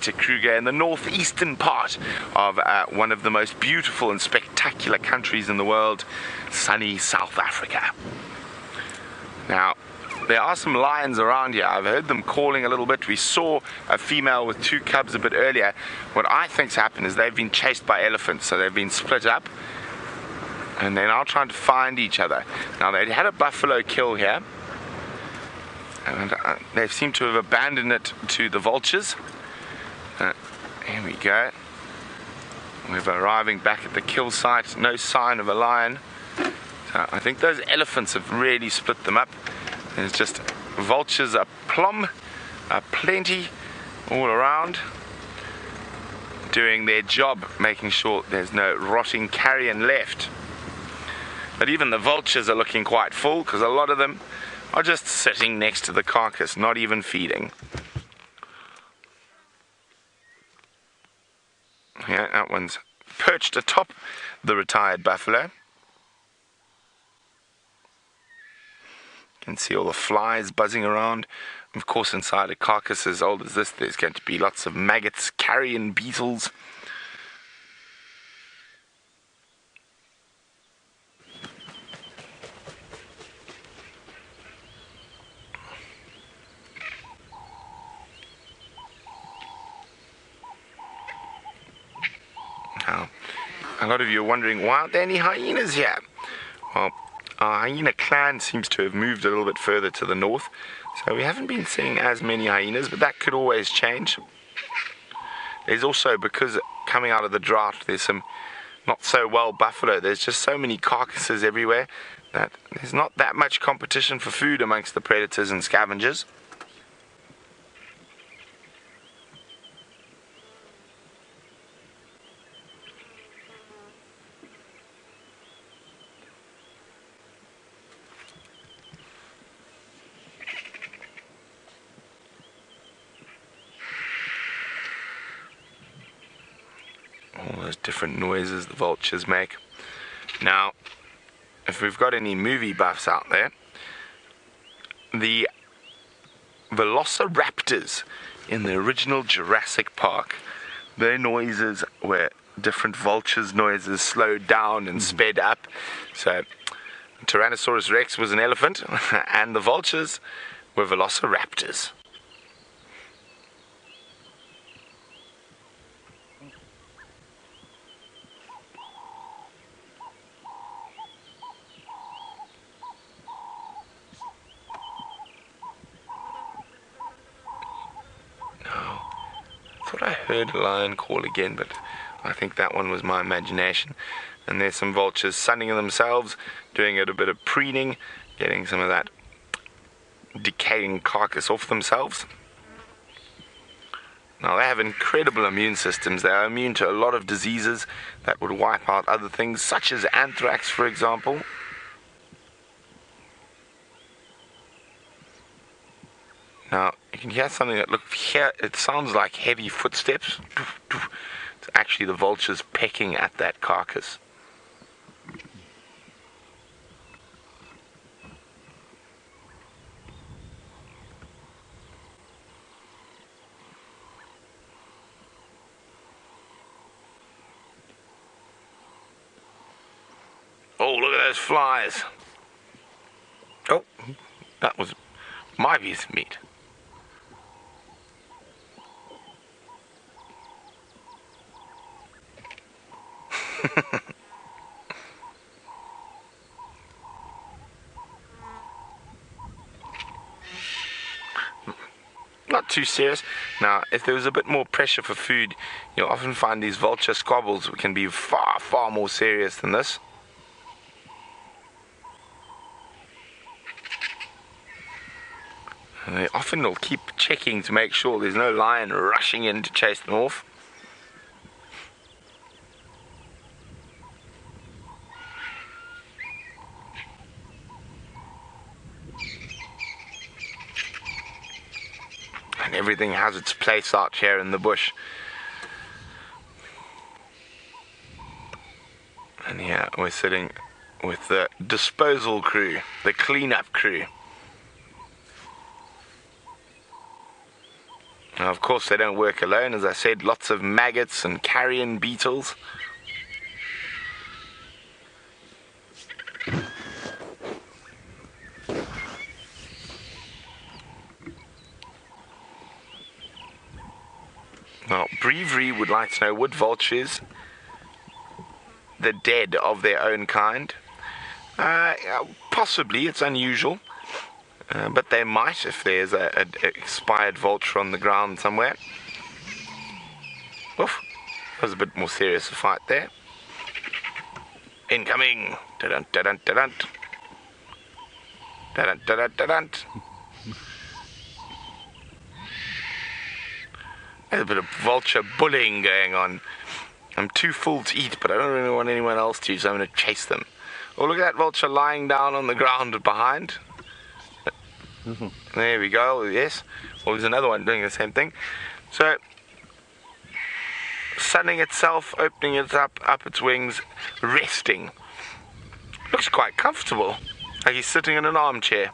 Kruger in the northeastern part of one of the most beautiful and spectacular countries in the world, sunny South Africa. Now, there are some lions around here. I've heard them calling a little bit. We saw a female with 2 cubs a bit earlier. What I think's happened is they've been chased by elephants, so they've been split up and they're now trying to find each other. Now, they had a buffalo kill here and they seem to have abandoned it to the vultures. Here we go. We're arriving back at the kill site. No sign of a lion. So I think those elephants have really split them up. There's just vultures plenty all around, doing their job, making sure there's no rotting carrion left. But even the vultures are looking quite full, because a lot of them are just sitting next to the carcass, not even feeding. Yeah, that one's perched atop the retired buffalo. You can see all the flies buzzing around. Of course, inside a carcass as old as this, there's going to be lots of maggots, carrion beetles. Now, a lot of you are wondering, why aren't there any hyenas here? Well, our hyena clan seems to have moved a little bit further to the north, so we haven't been seeing as many hyenas, but that could always change. There's also, because coming out of the drought, there's some not so well buffalo. There's just so many carcasses everywhere that there's not that much competition for food amongst the predators and scavengers. All those different noises the vultures make. Now, if we've got any movie buffs out there, the velociraptors in the original Jurassic Park, their noises were different vultures' noises slowed down and sped up. So Tyrannosaurus Rex was an elephant and the vultures were velociraptors. I thought I heard a lion call again, but I think that one was my imagination. And there's some vultures sunning themselves, doing a bit of preening, getting some of that decaying carcass off themselves. Now, they have incredible immune systems. They are immune to a lot of diseases that would wipe out other things, such as anthrax, for example. Now, you can hear something that it sounds like heavy footsteps. It's actually the vultures pecking at that carcass. Oh, look at those flies. Oh, that was my piece of meat. Not too serious. Now, if there was a bit more pressure for food, you'll often find these vulture squabbles can be far, far more serious than this. And they often will keep checking to make sure there's no lion rushing in to chase them off. And everything has its place out here in the bush. And here we're sitting with the disposal crew, the cleanup crew. Now, of course, they don't work alone. As I said, lots of maggots and carrion beetles. Now, Brevery would like to know, would vultures, the dead of their own kind? Possibly, it's unusual. But they might if there's an expired vulture on the ground somewhere. Oof, that was a bit more serious a fight there. Incoming! Da-dun, da-dun, da-dun. Da-dun, da-dun, da-dun. There's a bit of vulture bullying going on. I'm too full to eat, but I don't really want anyone else to, so I'm going to chase them. Oh, look at that vulture lying down on the ground behind. There we go, yes. Well, there's another one doing the same thing. So, sunning itself, opening it up its wings, resting. Looks quite comfortable, like he's sitting in an armchair.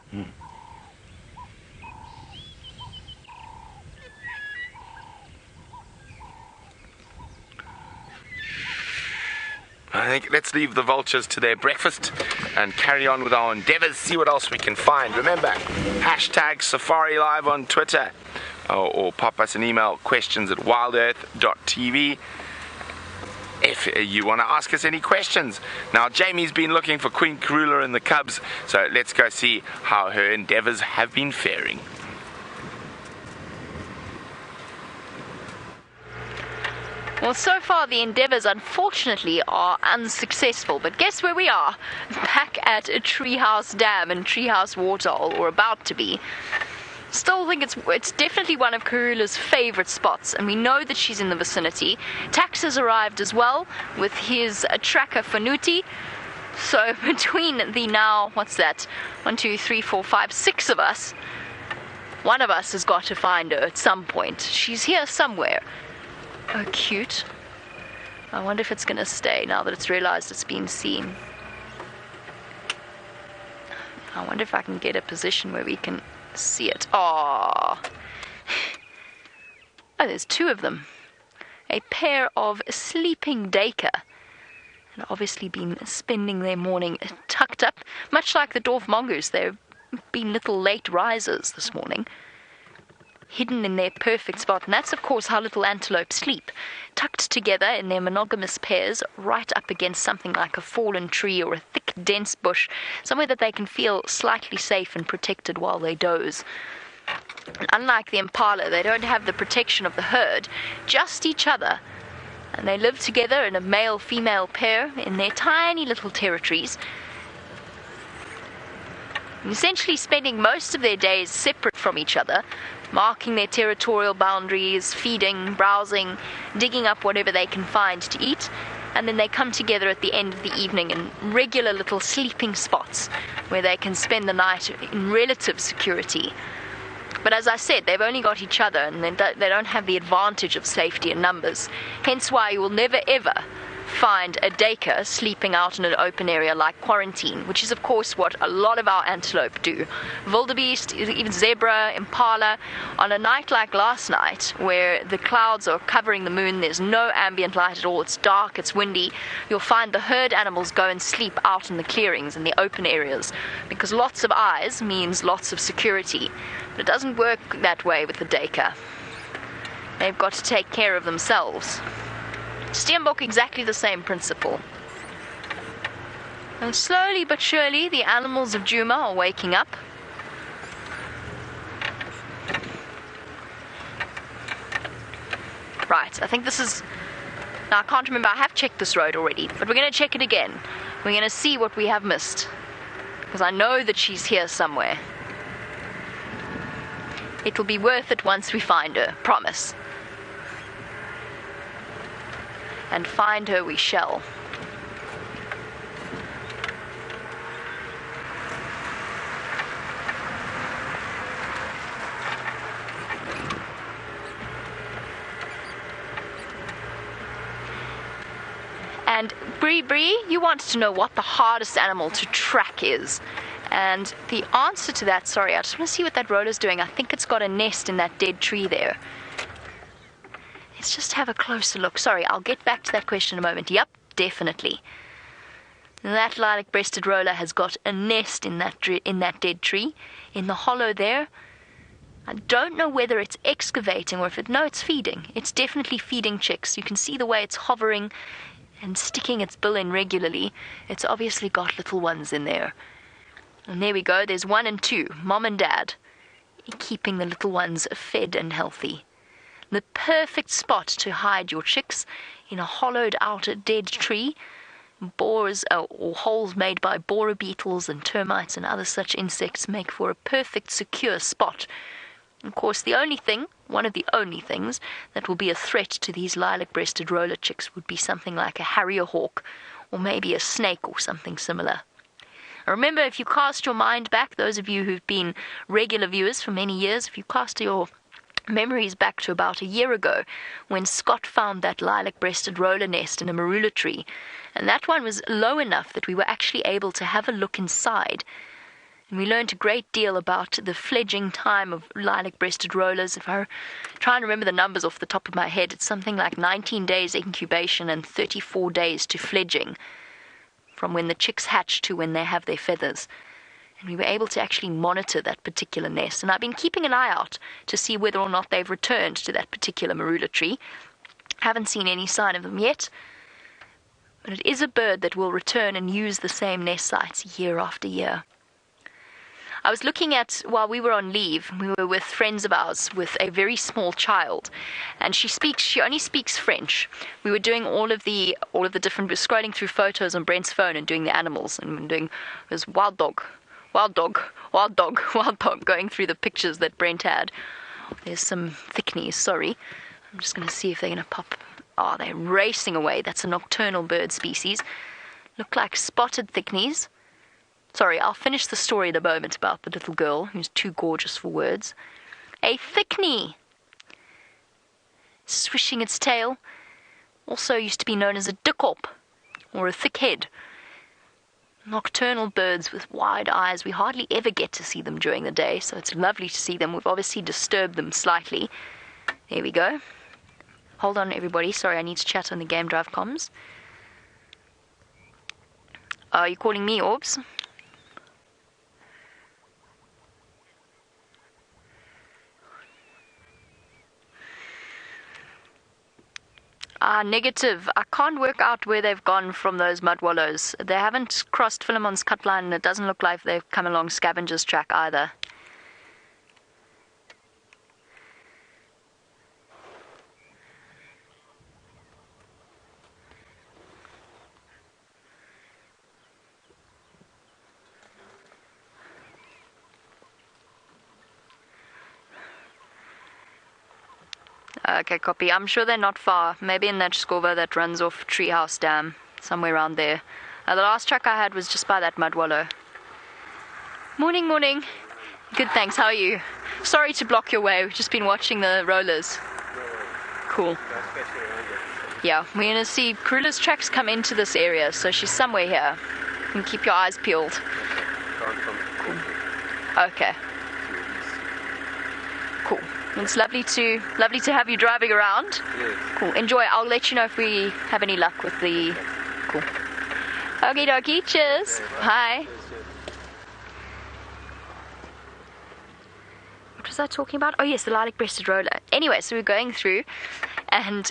I think let's leave the vultures to their breakfast and carry on with our endeavors, see what else we can find. Remember, hashtag Safari Live on Twitter, or pop us an email, questions@wildearth.tv, if you want to ask us any questions. Now, Jamie's been looking for Queen Karula and the cubs, so let's go see how her endeavors have been faring. Well, so far the endeavours, unfortunately, are unsuccessful. But guess where we are? Back at Treehouse Dam in Treehouse Waterhole, or about to be. Still think it's definitely one of Karula's favourite spots, and we know that she's in the vicinity. Tax has arrived as well with his tracker Fanuti. So between the now, what's that? 1, 2, 3, 4, 5, 6 of us. One of us has got to find her at some point. She's here somewhere. Oh, cute. I wonder if it's going to stay now that it's realized it's been seen. I wonder if I can get a position where we can see it. Aww. Oh, there's 2 of them. A pair of sleeping duiker. And obviously been spending their morning tucked up. Much like the dwarf mongoose, they've been little late risers this morning. Hidden in their perfect spot, and that's of course how little antelope sleep, tucked together in their monogamous pairs, right up against something like a fallen tree or a thick dense bush, somewhere that they can feel slightly safe and protected while they doze. And unlike the impala, they don't have the protection of the herd, just each other, and they live together in a male-female pair in their tiny little territories, essentially spending most of their days separate from each other, marking their territorial boundaries, feeding, browsing, digging up whatever they can find to eat, and then they come together at the end of the evening in regular little sleeping spots where they can spend the night in relative security. But as I said, they've only got each other, and they don't have the advantage of safety in numbers, hence why you will never ever find a duiker sleeping out in an open area like Quarantine, which is of course what a lot of our antelope do. Wildebeest, even zebra, impala, on a night like last night where the clouds are covering the moon, there's no ambient light at all, it's dark, it's windy, you'll find the herd animals go and sleep out in the clearings, in the open areas, because lots of eyes means lots of security. But it doesn't work that way with the duiker. They've got to take care of themselves. Steenbok, exactly the same principle. And slowly but surely, the animals of Djuma are waking up. Right, I think this is... Now, I can't remember, I have checked this road already, but we're going to check it again. We're going to see what we have missed, because I know that she's here somewhere. It'll be worth it once we find her, promise. And find her we shall. And Bree, you wanted to know what the hardest animal to track is. And the answer to that, sorry, I just want to see what that roller's doing. I think it's got a nest in that dead tree there. Let's just have a closer look. Sorry, I'll get back to that question in a moment. Yep, definitely. That lilac-breasted roller has got a nest in that dead tree, in the hollow there. I don't know whether it's excavating or no, it's feeding. It's definitely feeding chicks. You can see the way it's hovering and sticking its bill in regularly. It's obviously got little ones in there. And there we go, there's 1 and 2, mom and dad, keeping the little ones fed and healthy. The perfect spot to hide your chicks, in a hollowed out dead tree. Borers or holes made by borer beetles and termites and other such insects make for a perfect secure spot. Of course, one of the only things that will be a threat to these lilac-breasted roller chicks would be something like a harrier hawk or maybe a snake or something similar. Remember, if you cast your mind back, those of you who've been regular viewers for many years, if you cast your memories back to about a year ago when Scott found that lilac-breasted roller nest in a marula tree, and that one was low enough that we were actually able to have a look inside. And we learned a great deal about the fledging time of lilac-breasted rollers. If I try and remember the numbers off the top of my head, it's something like 19 days incubation and 34 days to fledging, from when the chicks hatch to when they have their feathers. And we were able to actually monitor that particular nest. And I've been keeping an eye out to see whether or not they've returned to that particular marula tree. Haven't seen any sign of them yet. But it is a bird that will return and use the same nest sites year after year. I was looking at, while we were on leave, we were with friends of ours with a very small child, and she only speaks French. We were doing all of the different, we were scrolling through photos on Brent's phone and doing the animals, and we were doing, it was wild dog, going through the pictures that Brent had. There's some thickneys, sorry. I'm just going to see if they're going to pop. Oh, they're racing away. That's a nocturnal bird species. Look like spotted thickneys. Sorry, I'll finish the story in a moment about the little girl who's too gorgeous for words. A thickney, swishing its tail, also used to be known as a dikop, or a thickhead. Nocturnal birds with wide eyes. We hardly ever get to see them during the day, so it's lovely to see them. We've obviously disturbed them slightly. There we go. Hold on, everybody. Sorry, I need to chat on the Game Drive comms. Are you calling me, Orbs? Negative. I can't work out where they've gone from those mud wallows. They haven't crossed Philemon's cut line, and it doesn't look like they've come along Scavenger's track either. Okay, copy. I'm sure they're not far. Maybe in that Skova that runs off Treehouse Dam, somewhere around there. The last track I had was just by that mud wallow. Morning. Good, thanks. How are you? Sorry to block your way. We've just been watching the rollers. Cool. Yeah, we're going to see Karula's tracks come into this area, so she's somewhere here. You can keep your eyes peeled. Cool. Okay. Cool. It's lovely to have you driving around. Yes. Cool. Enjoy. I'll let you know if we have any luck with the. Cool. Okie dokie. Cheers. Bye. What was I talking about? Oh yes, the lilac-breasted roller. Anyway, so we're going through, and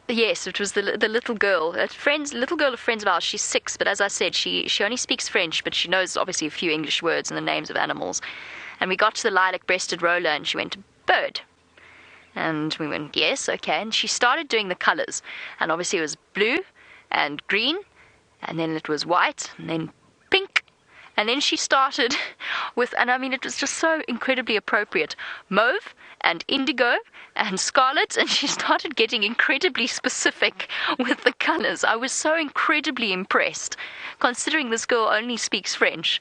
yes, it was the little girl. Little girl of friends of ours. She's 6, but as I said, she only speaks French, but she knows obviously a few English words and the names of animals. And we got to the lilac-breasted roller, and she went, bird. And we went, yes, okay. And she started doing the colors. And obviously it was blue and green, and then it was white, and then pink. And then she started with, and I mean, it was just so incredibly appropriate, mauve and indigo and scarlet. And she started getting incredibly specific with the colors. I was so incredibly impressed, considering this girl only speaks French.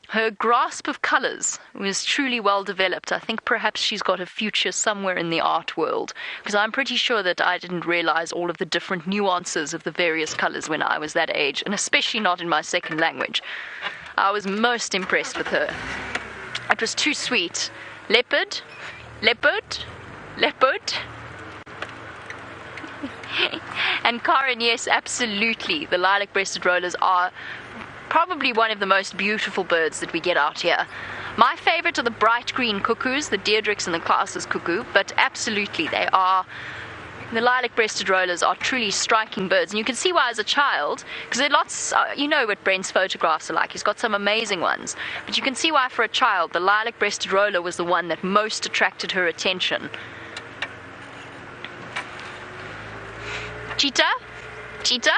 Her grasp of colours was truly well developed. I think perhaps she's got a future somewhere in the art world, because I'm pretty sure that I didn't realise all of the different nuances of the various colours when I was that age, and especially not in my second language. I was most impressed with her. It was too sweet. Leopard, leopard, leopard. And Karen, yes, absolutely. The lilac-breasted rollers are probably one of the most beautiful birds that we get out here. My favorite are the bright green cuckoos, the Deirdrix and the Klaas's cuckoo, but absolutely the lilac-breasted rollers are truly striking birds. And you can see why as a child, because there are lots, you know what Brent's photographs are like. He's got some amazing ones. But you can see why for a child, the lilac-breasted roller was the one that most attracted her attention. Cheetah? Cheetah?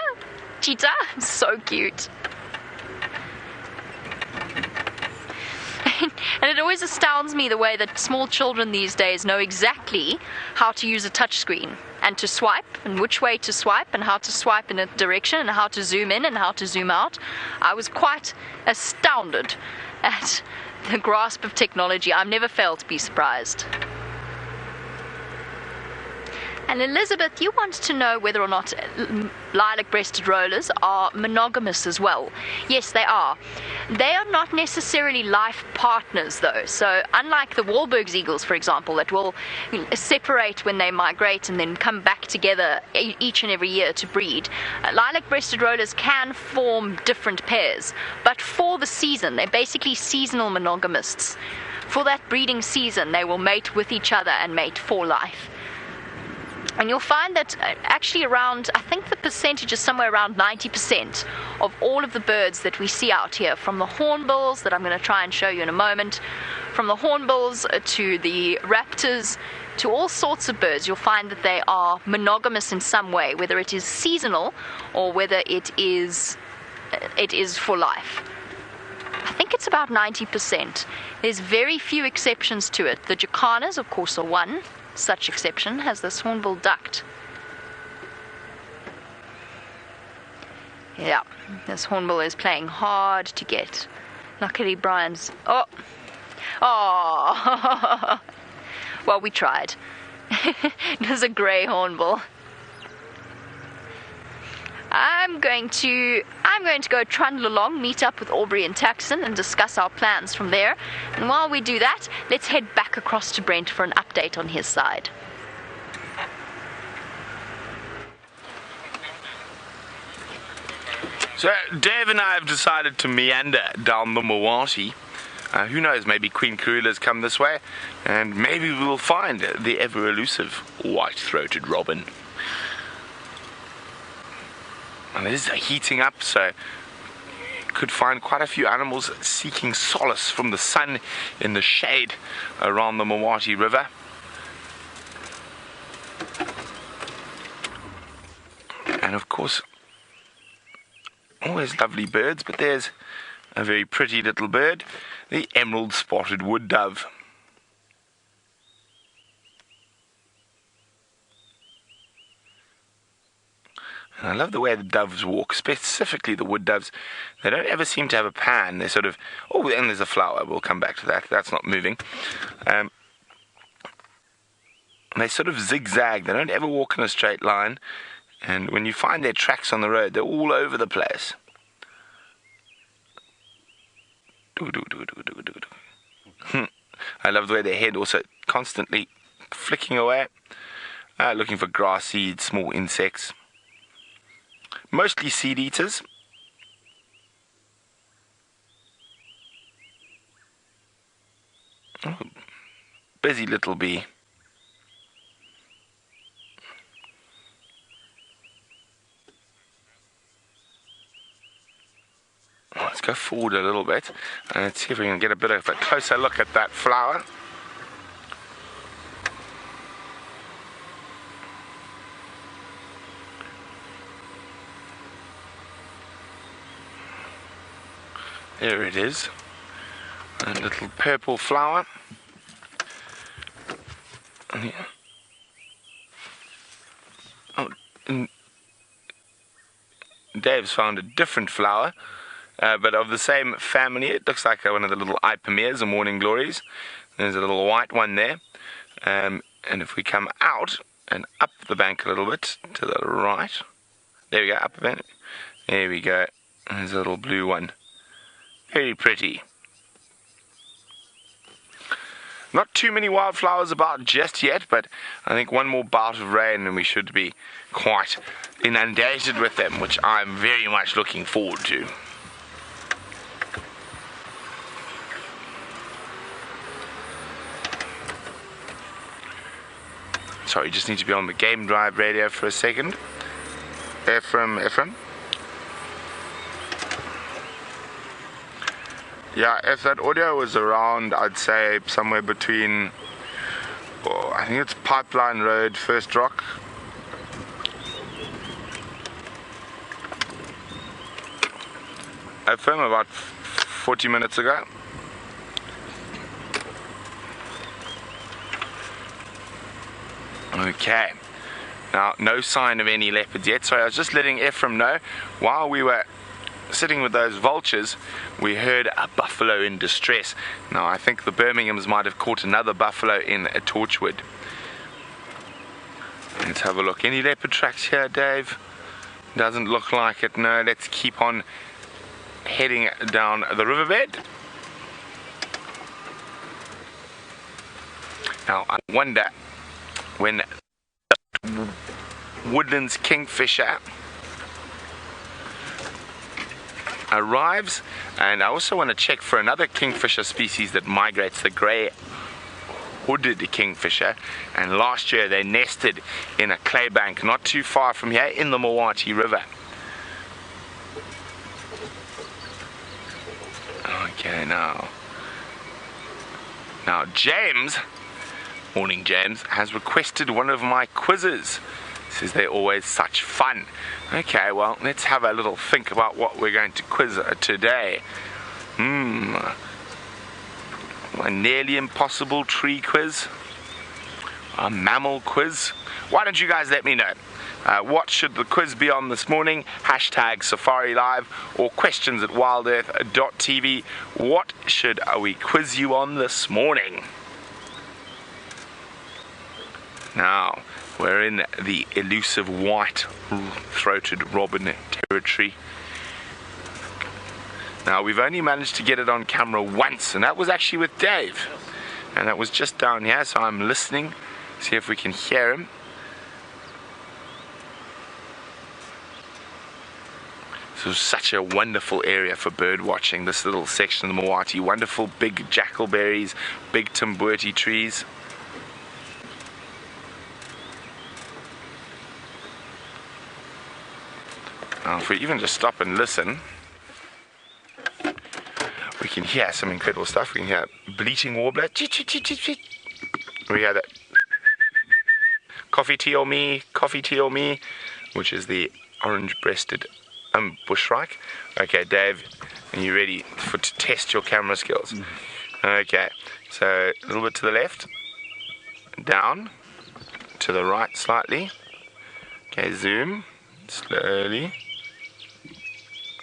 Cheetah? So cute. And it always astounds me the way that small children these days know exactly how to use a touchscreen and to swipe and which way to swipe and how to swipe in a direction and how to zoom in and how to zoom out. I was quite astounded at the grasp of technology. I've never failed to be surprised. And Elizabeth, you want to know whether or not lilac-breasted rollers are monogamous as well. Yes, they are. They are not necessarily life partners, though. So unlike the Wahlberg's eagles, for example, that will separate when they migrate and then come back together each and every year to breed, lilac-breasted rollers can form different pairs. But for the season, they're basically seasonal monogamists. For that breeding season, they will mate with each other and mate for life. And you'll find that actually around, I think the percentage is somewhere around 90% of all of the birds that we see out here, from the hornbills that I'm going to try and show you in a moment, from the hornbills to the raptors, to all sorts of birds, you'll find that they are monogamous in some way, whether it is seasonal or whether it is for life. I think it's about 90%. There's very few exceptions to it. The jacanas, of course, are one such exception, has this hornbill duct. Yeah, this hornbill is playing hard to get. Luckily Brian's... Oh! Well, we tried. It was a grey hornbill. I'm going to go trundle along, meet up with Aubrey and Taxon and discuss our plans from there. And while we do that, let's head back across to Brent for an update on his side. So Dave and I have decided to meander down the Mawati. Who knows, maybe Queen Karula's come this way, and maybe we'll find the ever-elusive white-throated robin. And it is heating up, so you could find quite a few animals seeking solace from the sun in the shade around the Mawati River. And of course, always lovely birds, but there's a very pretty little bird, the emerald spotted wood dove. And I love the way the doves walk, specifically the wood doves. They don't ever seem to have a pan. They're sort of, oh, and there's a flower. We'll come back to that. That's not moving. And they sort of zigzag. They don't ever walk in a straight line. And when you find their tracks on the road, they're all over the place. I love the way their head also constantly flicking away, looking for grass seeds, small insects. Mostly seed eaters. Oh, busy little bee. Let's go forward a little bit and let's see if we can get a bit of a closer look at that flower. There it is, a little purple flower. Yeah. Oh, Dave's found a different flower, but of the same family. It looks like one of the little ipomeas or morning glories. There's a little white one there, and if we come out and up the bank a little bit to the right, there we go, up the bank. There we go. There's a little blue one. Very pretty. Not too many wildflowers about just yet, but I think one more bout of rain and we should be quite inundated with them, which I'm very much looking forward to. Sorry, just need to be on the Game Drive radio for a second. Ephraim. Yeah, if that audio was around, I'd say somewhere between, I think it's Pipeline Road, First Rock. Ephraim, about 40 minutes ago. Okay, now no sign of any leopards yet. Sorry, I was just letting Ephraim know, while we were sitting with those vultures, we heard a buffalo in distress. Now I think the Birminghams might have caught another buffalo in a Torchwood. Let's have a look. Any leopard tracks here, Dave? Doesn't look like it. No, let's keep on heading down the riverbed. Now I wonder when Woodland's kingfisher arrives, and I also want to check for another kingfisher species that migrates, the grey hooded kingfisher, and last year they nested in a clay bank not too far from here in the Mawati River. Okay, now James, morning James, has requested one of my quizzes. Says they're always such fun. Okay, well, let's have a little think about what we're going to quiz today. A nearly impossible tree quiz, a mammal quiz. Why don't you guys let me know? What should the quiz be on this morning? Hashtag Safari Live or questions at wildearth.tv. What should we quiz you on this morning? Now, we're in the elusive white-throated robin territory. Now, we've only managed to get it on camera once, and that was actually with Dave. And that was just down here, so I'm listening, see if we can hear him. This is such a wonderful area for bird watching, this little section of the Mawati. Wonderful big jackalberries, big Timbuti trees. Now, if we even just stop and listen, we can hear some incredible stuff. We can hear bleating warbler. We hear that coffee tea or me, which is the orange-breasted bushshrike. Okay, Dave, are you ready to test your camera skills? Okay, so a little bit to the left, down, to the right slightly. Okay, zoom, slowly.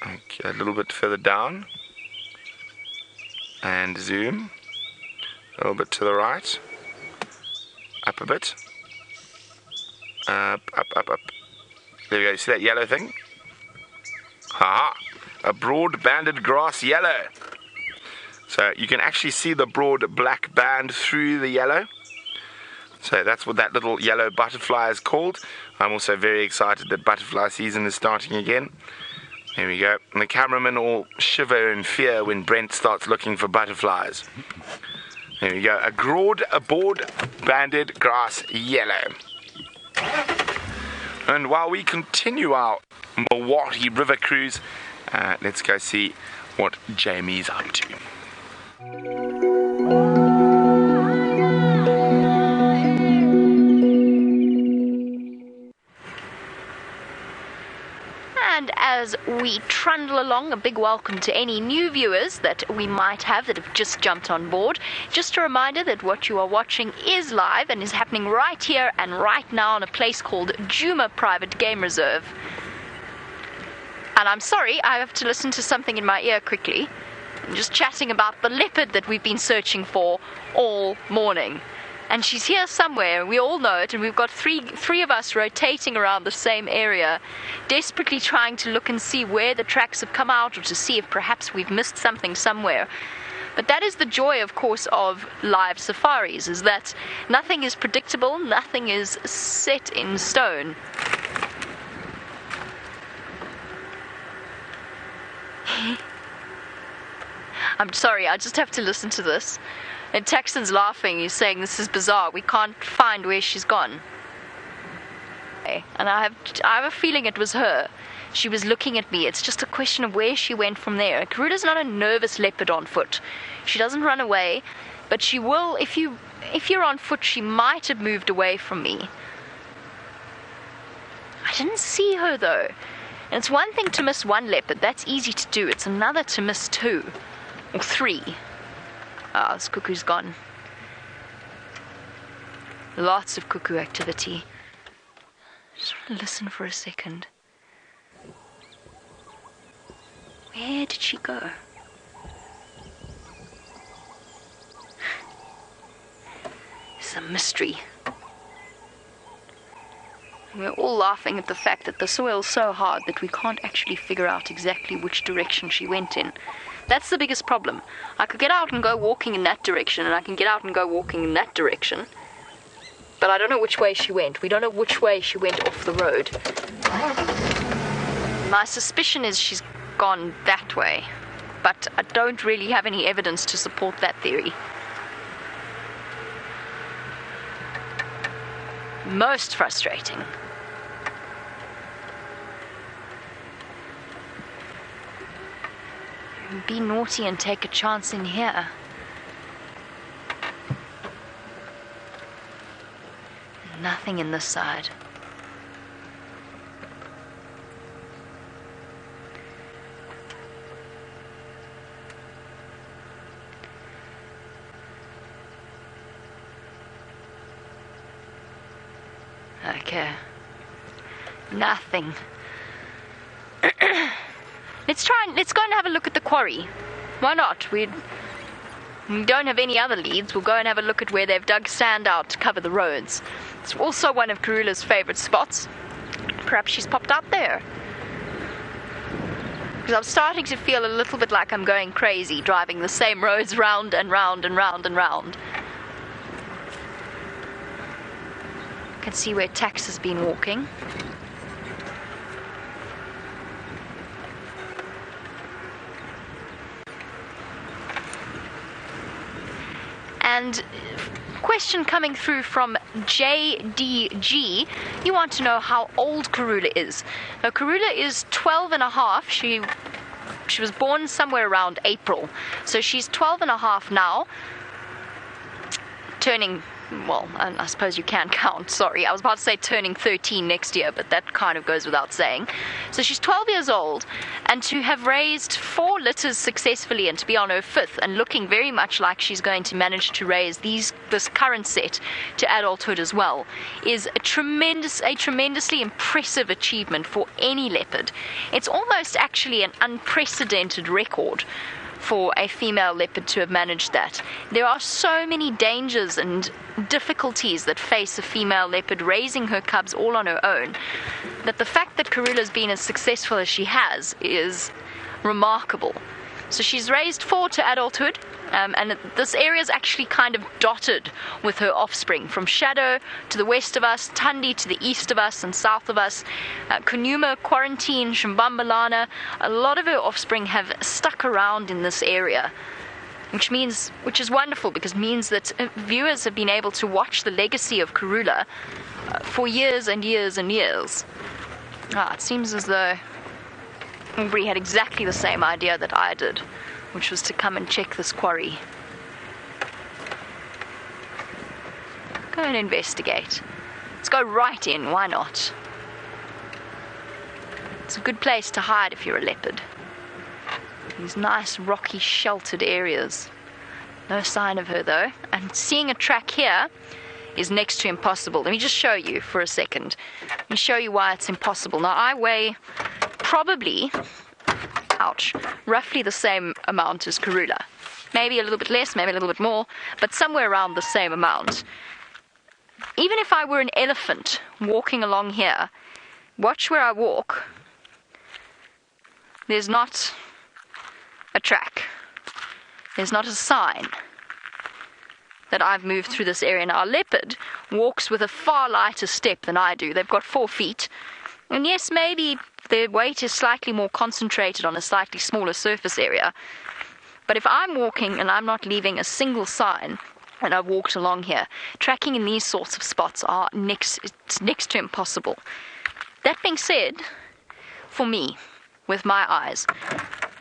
Okay, a little bit further down, and zoom, a little bit to the right, up a bit, up. There we go, you see that yellow thing? Haha, a broad banded grass yellow. So you can actually see the broad black band through the yellow. So that's what that little yellow butterfly is called. I'm also very excited that butterfly season is starting again. Here we go. And the cameramen all shiver in fear when Brent starts looking for butterflies. There we go. A broad banded grass yellow. And while we continue our Mawati River cruise, let's go see what Jamie's up to. And as we trundle along, a big welcome to any new viewers that we might have that have just jumped on board. Just a reminder that what you are watching is live and is happening right here and right now in a place called Djuma Private Game Reserve. And I'm sorry, I have to listen to something in my ear quickly. I'm just chatting about the leopard that we've been searching for all morning. And she's here somewhere, we all know it, and we've got three of us rotating around the same area, desperately trying to look and see where the tracks have come out, or to see if perhaps we've missed something somewhere. But that is the joy, of course, of live safaris, is that nothing is predictable, nothing is set in stone. I'm sorry, I just have to listen to this. And Texan's laughing, he's saying this is bizarre, we can't find where she's gone. And I have a feeling it was her. She was looking at me. It's just a question of where she went from there. Karula's not a nervous leopard on foot. She doesn't run away, but she will, if you're on foot, she might have moved away from me. I didn't see her though. And it's one thing to miss one leopard, that's easy to do. It's another to miss 2 or 3. Ah, this cuckoo's gone. Lots of cuckoo activity. Just want to listen for a second. Where did she go? It's a mystery. We're all laughing at the fact that the soil's so hard that we can't actually figure out exactly which direction she went in. That's the biggest problem. I could get out and go walking in that direction, and I can get out and go walking in that direction. But I don't know which way she went. We don't know which way she went off the road. My suspicion is she's gone that way, but I don't really have any evidence to support that theory. Most frustrating. Be naughty and take a chance in here. Nothing in this side. Okay. Nothing. Let's go and have a look at the quarry. Why not? We don't have any other leads. We'll go and have a look at where they've dug sand out to cover the roads. It's also one of Karula's favorite spots. Perhaps she's popped out there. Because I'm starting to feel a little bit like I'm going crazy, driving the same roads round and round and round and round. I can see where Tax has been walking. And question coming through from JDG, you want to know how old Karula is. Now, Karula is 12 and a half. She was born somewhere around April. So she's 12 and a half now, turning, well, I suppose you can count, sorry. I was about to say turning 13 next year, but that kind of goes without saying. So she's 12 years old, and to have raised 4 litters successfully and to be on her 5th and looking very much like she's going to manage to raise this current set to adulthood as well is a tremendously impressive achievement for any leopard. It's almost actually an unprecedented record for a female leopard to have managed that. There are so many dangers and difficulties that face a female leopard raising her cubs all on her own, that the fact that Karula's been as successful as she has is remarkable. So she's raised 4 to adulthood, and this area is actually kind of dotted with her offspring, from Shadow to the west of us, Tundi to the east of us and south of us, Kunuma, Quarantine, Shimbambalana. A lot of her offspring have stuck around in this area, which is wonderful, because it means that viewers have been able to watch the legacy of Karula for years and years and years. It seems as though Aubrey had exactly the same idea that I did, which was to come and check this quarry. Go and investigate. Let's go right in, why not? It's a good place to hide if you're a leopard. These nice rocky sheltered areas. No sign of her though, and seeing a track here is next to impossible. Let me just show you for a second. Let me show you why it's impossible. Now I weigh probably, roughly the same amount as Karula. Maybe a little bit less, maybe a little bit more, but somewhere around the same amount. Even if I were an elephant walking along here, watch where I walk. There's not a track. There's not a sign that I've moved through this area. Now, a leopard walks with a far lighter step than I do. They've got 4 feet. And yes, maybe their weight is slightly more concentrated on a slightly smaller surface area. But if I'm walking and I'm not leaving a single sign, and I've walked along here, tracking in these sorts of spots it's next to impossible. That being said, for me, with my eyes,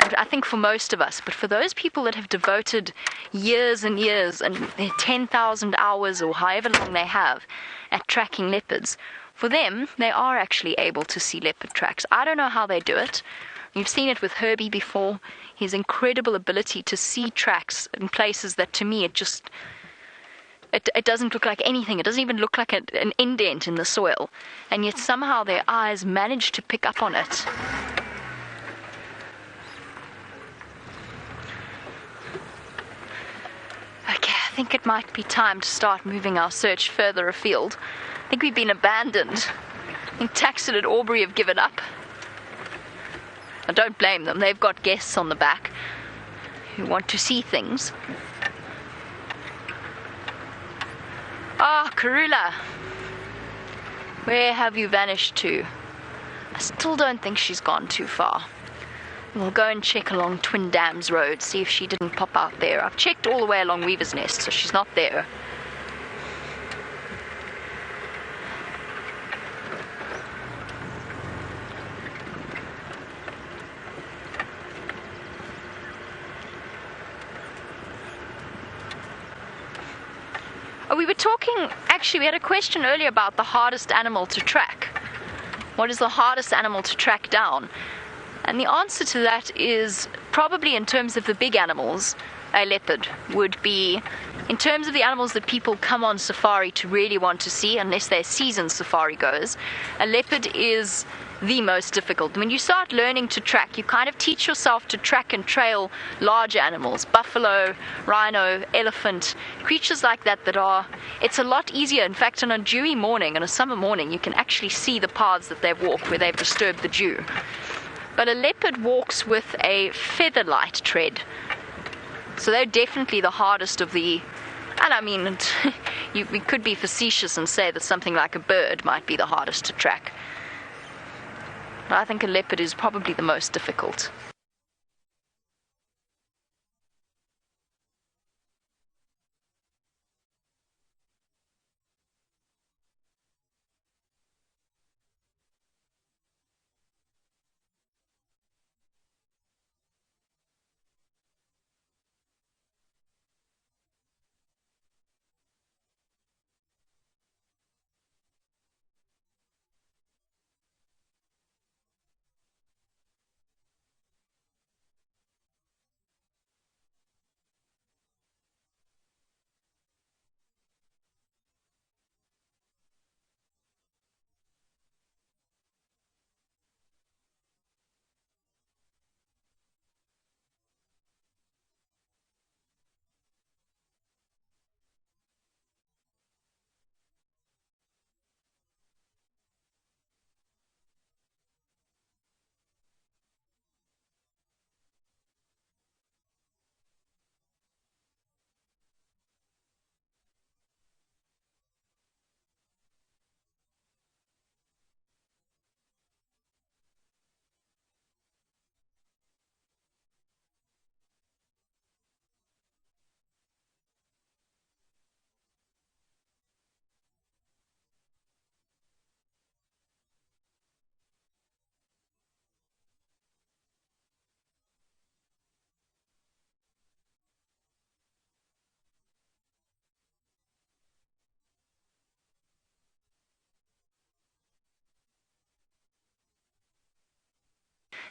and I think for most of us, but for those people that have devoted years and years and their 10,000 hours or however long they have at tracking leopards, for them, they are actually able to see leopard tracks. I don't know how they do it. You've seen it with Herbie before, his incredible ability to see tracks in places that to me it doesn't look like anything. It doesn't even look like an indent in the soil. And yet somehow their eyes manage to pick up on it. Okay, I think it might be time to start moving our search further afield. I think we've been abandoned. I think Taxon and Aubrey have given up. I don't blame them. They've got guests on the back who want to see things. Ah, Karula. Where have you vanished to? I still don't think she's gone too far. We'll go and check along Twin Dams Road, see if she didn't pop out there. I've checked all the way along Weaver's Nest, so she's not there. We were talking, actually we had a question earlier about the hardest animal to track. What is the hardest animal to track down? And the answer to that is probably, in terms of the big animals, a leopard would be, in terms of the animals that people come on safari to really want to see, unless they're seasoned safari goers, a leopard is the most difficult. When you start learning to track, you kind of teach yourself to track and trail larger animals, buffalo, rhino, elephant, creatures like that it's a lot easier. In fact, on a dewy morning, on a summer morning, you can actually see the paths that they've walked where they've disturbed the dew. But a leopard walks with a feather-light tread. So they're definitely the hardest of the... And I mean, we could be facetious and say that something like a bird might be the hardest to track. But I think a leopard is probably the most difficult.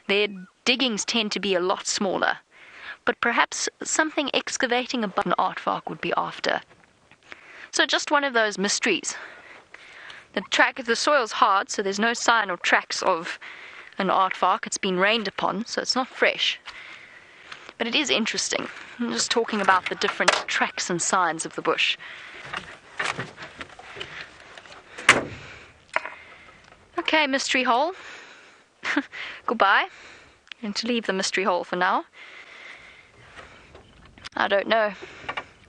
Their diggings tend to be a lot smaller, but perhaps something excavating above an aardvark would be after. So just one of those mysteries. The soil's hard, so there's no sign or tracks of an aardvark. It's been rained upon, so it's not fresh. But it is interesting. I'm just talking about the different tracks and signs of the bush. Okay, mystery hole. Goodbye. I'm going to leave the mystery hole for now. I don't know.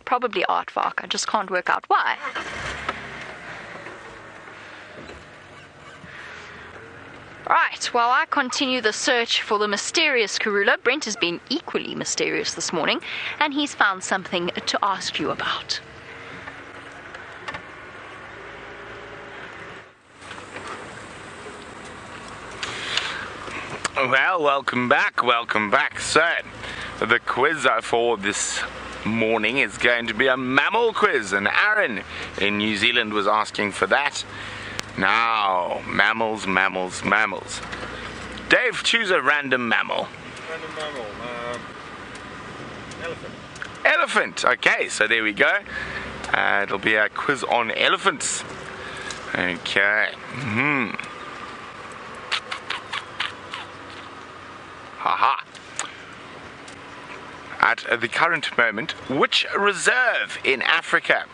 Probably aardvark. I just can't work out why. Right, while I continue the search for the mysterious Karula, Brent has been equally mysterious this morning, and he's found something to ask you about. Well, welcome back. So, the quiz for this morning is going to be a mammal quiz, and Aaron in New Zealand was asking for that. Now, mammals. Dave, choose a random mammal. Elephant. Elephant. Okay, so there we go. It'll be a quiz on elephants. Okay. Haha. At the current moment, which reserve in Africa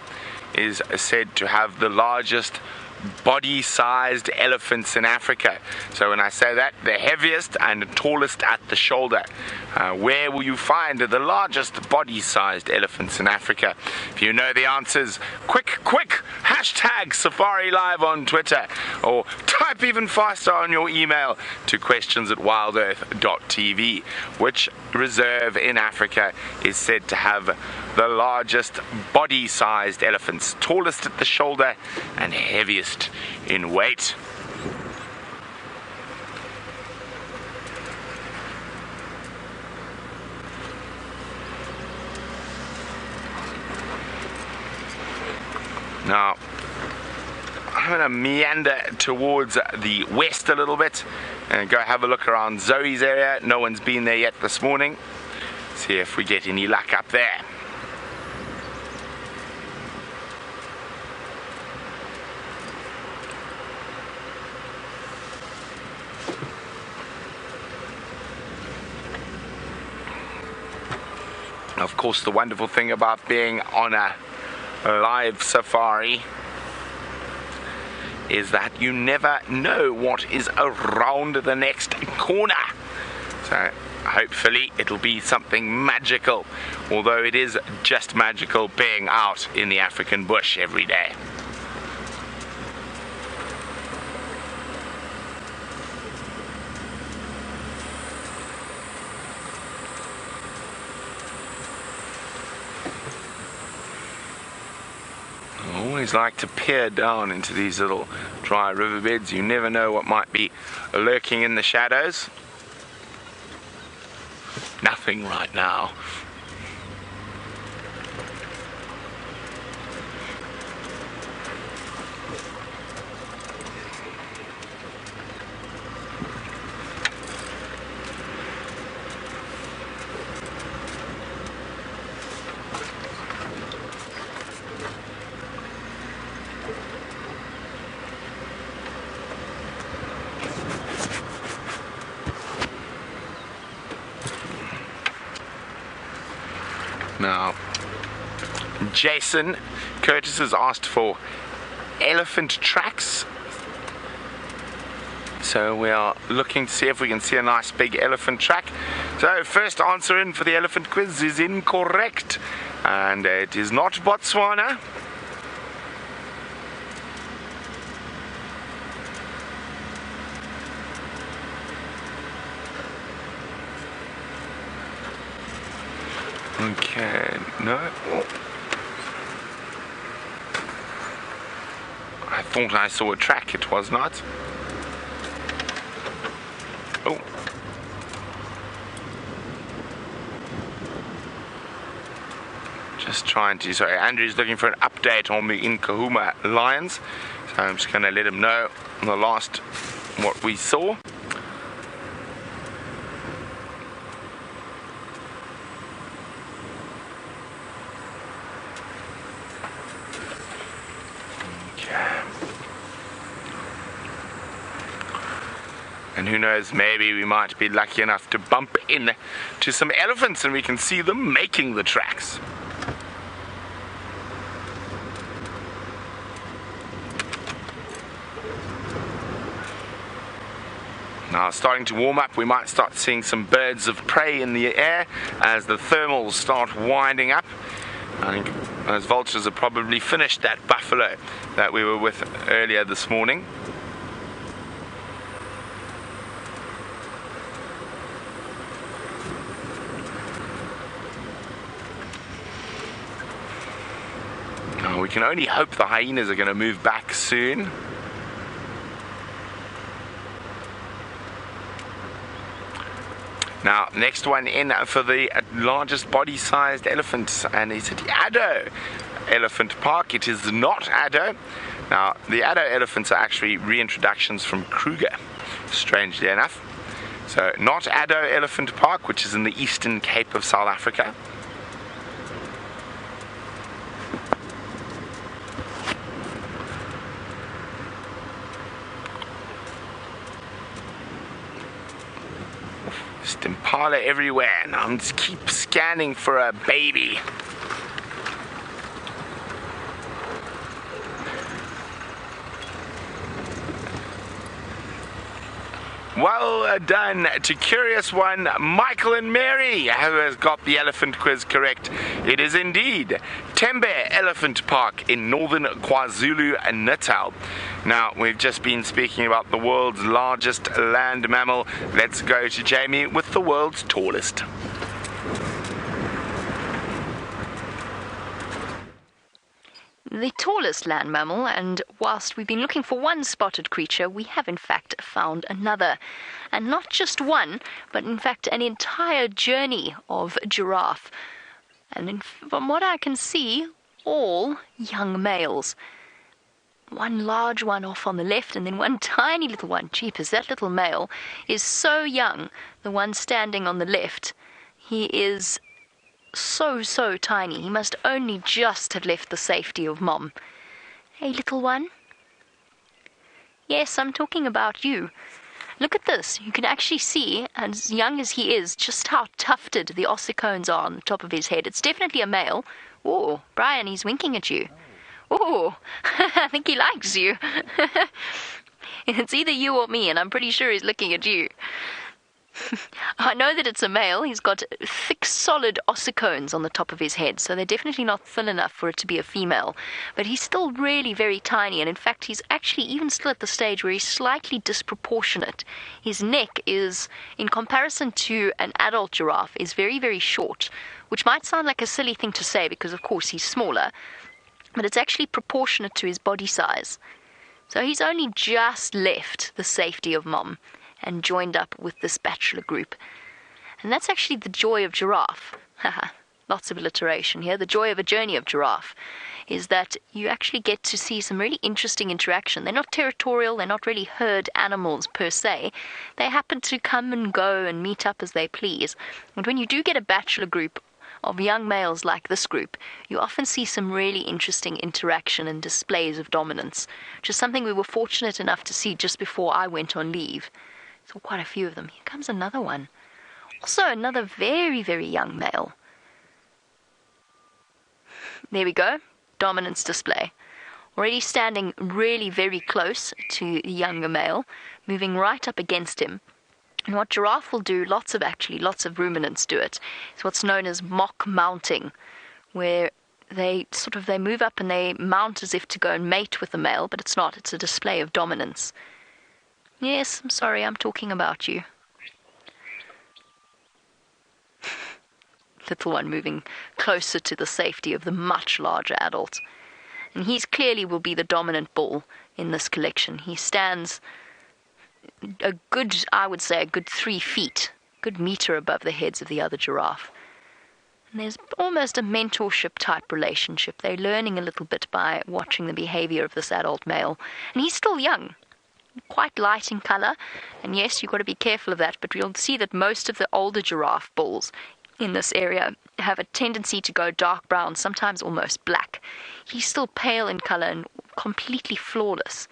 is said to have the largest body-sized elephants in Africa? So when I say that, the heaviest and tallest at the shoulder. Where will you find the largest body-sized elephants in Africa? If you know the answers, quick, hashtag Safari Live on Twitter, or type even faster on your email to questions@wildearth.tv. Which reserve in Africa is said to have the largest body-sized elephants, tallest at the shoulder and heaviest in weight? Now, I'm going to meander towards the west a little bit and go have a look around Zoe's area. No one's been there yet this morning. See if we get any luck up there. Of course, the wonderful thing about being on a live safari is that you never know what is around the next corner. So hopefully it'll be something magical, although it is just magical being out in the African bush every day. I always like to peer down into these little dry riverbeds. You never know what might be lurking in the shadows. Nothing right now. Now, Jason Curtis has asked for elephant tracks. So we are looking to see if we can see a nice big elephant track. So first answer in for the elephant quiz is incorrect. And it is not Botswana. Okay, no. I thought I saw a track, it was not. Oh. Just trying to, sorry, Andrew's looking for an update on the Nkuhuma Lions. So I'm just going to let him know on the last, what we saw. And who knows, maybe we might be lucky enough to bump in to some elephants and we can see them making the tracks. Now starting to warm up, we might start seeing some birds of prey in the air as the thermals start winding up. I think those vultures have probably finished that buffalo that we were with earlier this morning. Now we can only hope the hyenas are going to move back soon. Now, next one in for the largest body-sized elephant, and it's at Addo Elephant Park. It is not Addo. Now, the Addo elephants are actually reintroductions from Kruger, strangely enough. So, not Addo Elephant Park, which is in the Eastern Cape of South Africa. Just impala everywhere, and I'm just keep scanning for a baby. Well done to Curious One, Michael and Mary, who has got the elephant quiz correct. It is indeed Tembe Elephant Park in northern KwaZulu-Natal. Now, we've just been speaking about the world's largest land mammal. Let's go to Jamie with the world's tallest. The tallest land mammal, and whilst we've been looking for one spotted creature, we have in fact found another. And not just one, but in fact an entire journey of giraffe. And from what I can see, all young males. One large one off on the left, and then one tiny little one. Jeepers, that little male is so young. The one standing on the left, he is so tiny. He must only just have left the safety of mom. Hey, little one. Yes, I'm talking about you. Look at this. You can actually see, as young as he is, just how tufted the ossicones are on the top of his head. It's definitely a male. Oh, Brian, he's winking at you. Oh, I think he likes you. It's either you or me, and I'm pretty sure he's looking at you. I know that it's a male. He's got thick, solid ossicones on the top of his head, so they're definitely not thin enough for it to be a female. But he's still really very tiny, and in fact, he's actually even still at the stage where he's slightly disproportionate. His neck is, in comparison to an adult giraffe, is very, very short, which might sound like a silly thing to say because, of course, he's smaller, but it's actually proportionate to his body size. So he's only just left the safety of mom and joined up with this bachelor group. And that's actually the joy of giraffe. Lots of alliteration here. The joy of a journey of giraffe is that you actually get to see some really interesting interaction. They're not territorial, they're not really herd animals per se. They happen to come and go and meet up as they please. And when you do get a bachelor group of young males like this group, you often see some really interesting interaction and displays of dominance, which is something we were fortunate enough to see just before I went on leave. Saw quite a few of them. Here comes another one. Also another very, very young male. There we go. Dominance display. Already standing really very close to the younger male, moving right up against him. And what giraffe will do, lots of ruminants do it. It's what's known as mock mounting, where they move up and they mount as if to go and mate with the male, but it's not. It's a display of dominance. Yes, I'm sorry, I'm talking about you. Little one moving closer to the safety of the much larger adult. And he's clearly will be the dominant bull in this collection. He stands a good 3 feet, good meter above the heads of the other giraffe. And there's almost a mentorship type relationship. They're learning a little bit by watching the behavior of this adult male. And he's still young. Quite light in color, and yes, you've got to be careful of that, but you'll see that most of the older giraffe bulls in this area have a tendency to go dark brown, sometimes almost black. He's still pale in color and completely flawless.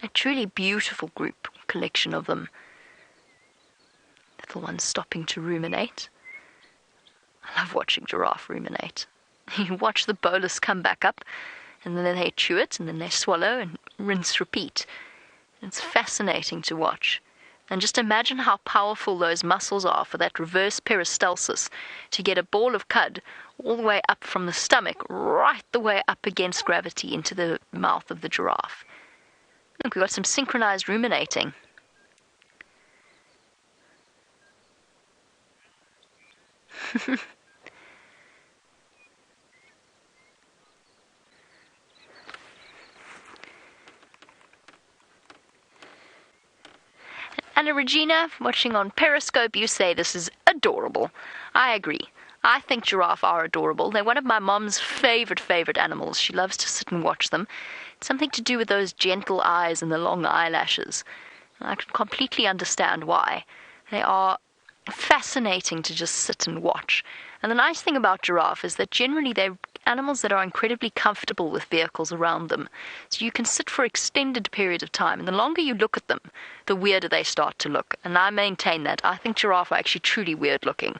A truly beautiful collection of them. Little ones stopping to ruminate. I love watching giraffe ruminate. You watch the bolus come back up, and then they chew it, and then they swallow, and rinse, repeat. It's fascinating to watch. And just imagine how powerful those muscles are for that reverse peristalsis to get a ball of cud all the way up from the stomach, right the way up against gravity into the mouth of the giraffe. Look, we've got some synchronized ruminating. Anna Regina, watching on Periscope, you say this is adorable. I agree. I think giraffe are adorable. They're one of my mom's favorite animals. She loves to sit and watch them. It's something to do with those gentle eyes and the long eyelashes. I can completely understand why. They are fascinating to just sit and watch. And the nice thing about giraffe is that generally they're animals that are incredibly comfortable with vehicles around them. So you can sit for extended periods of time, and the longer you look at them, the weirder they start to look. And I maintain that. I think giraffe are actually truly weird looking.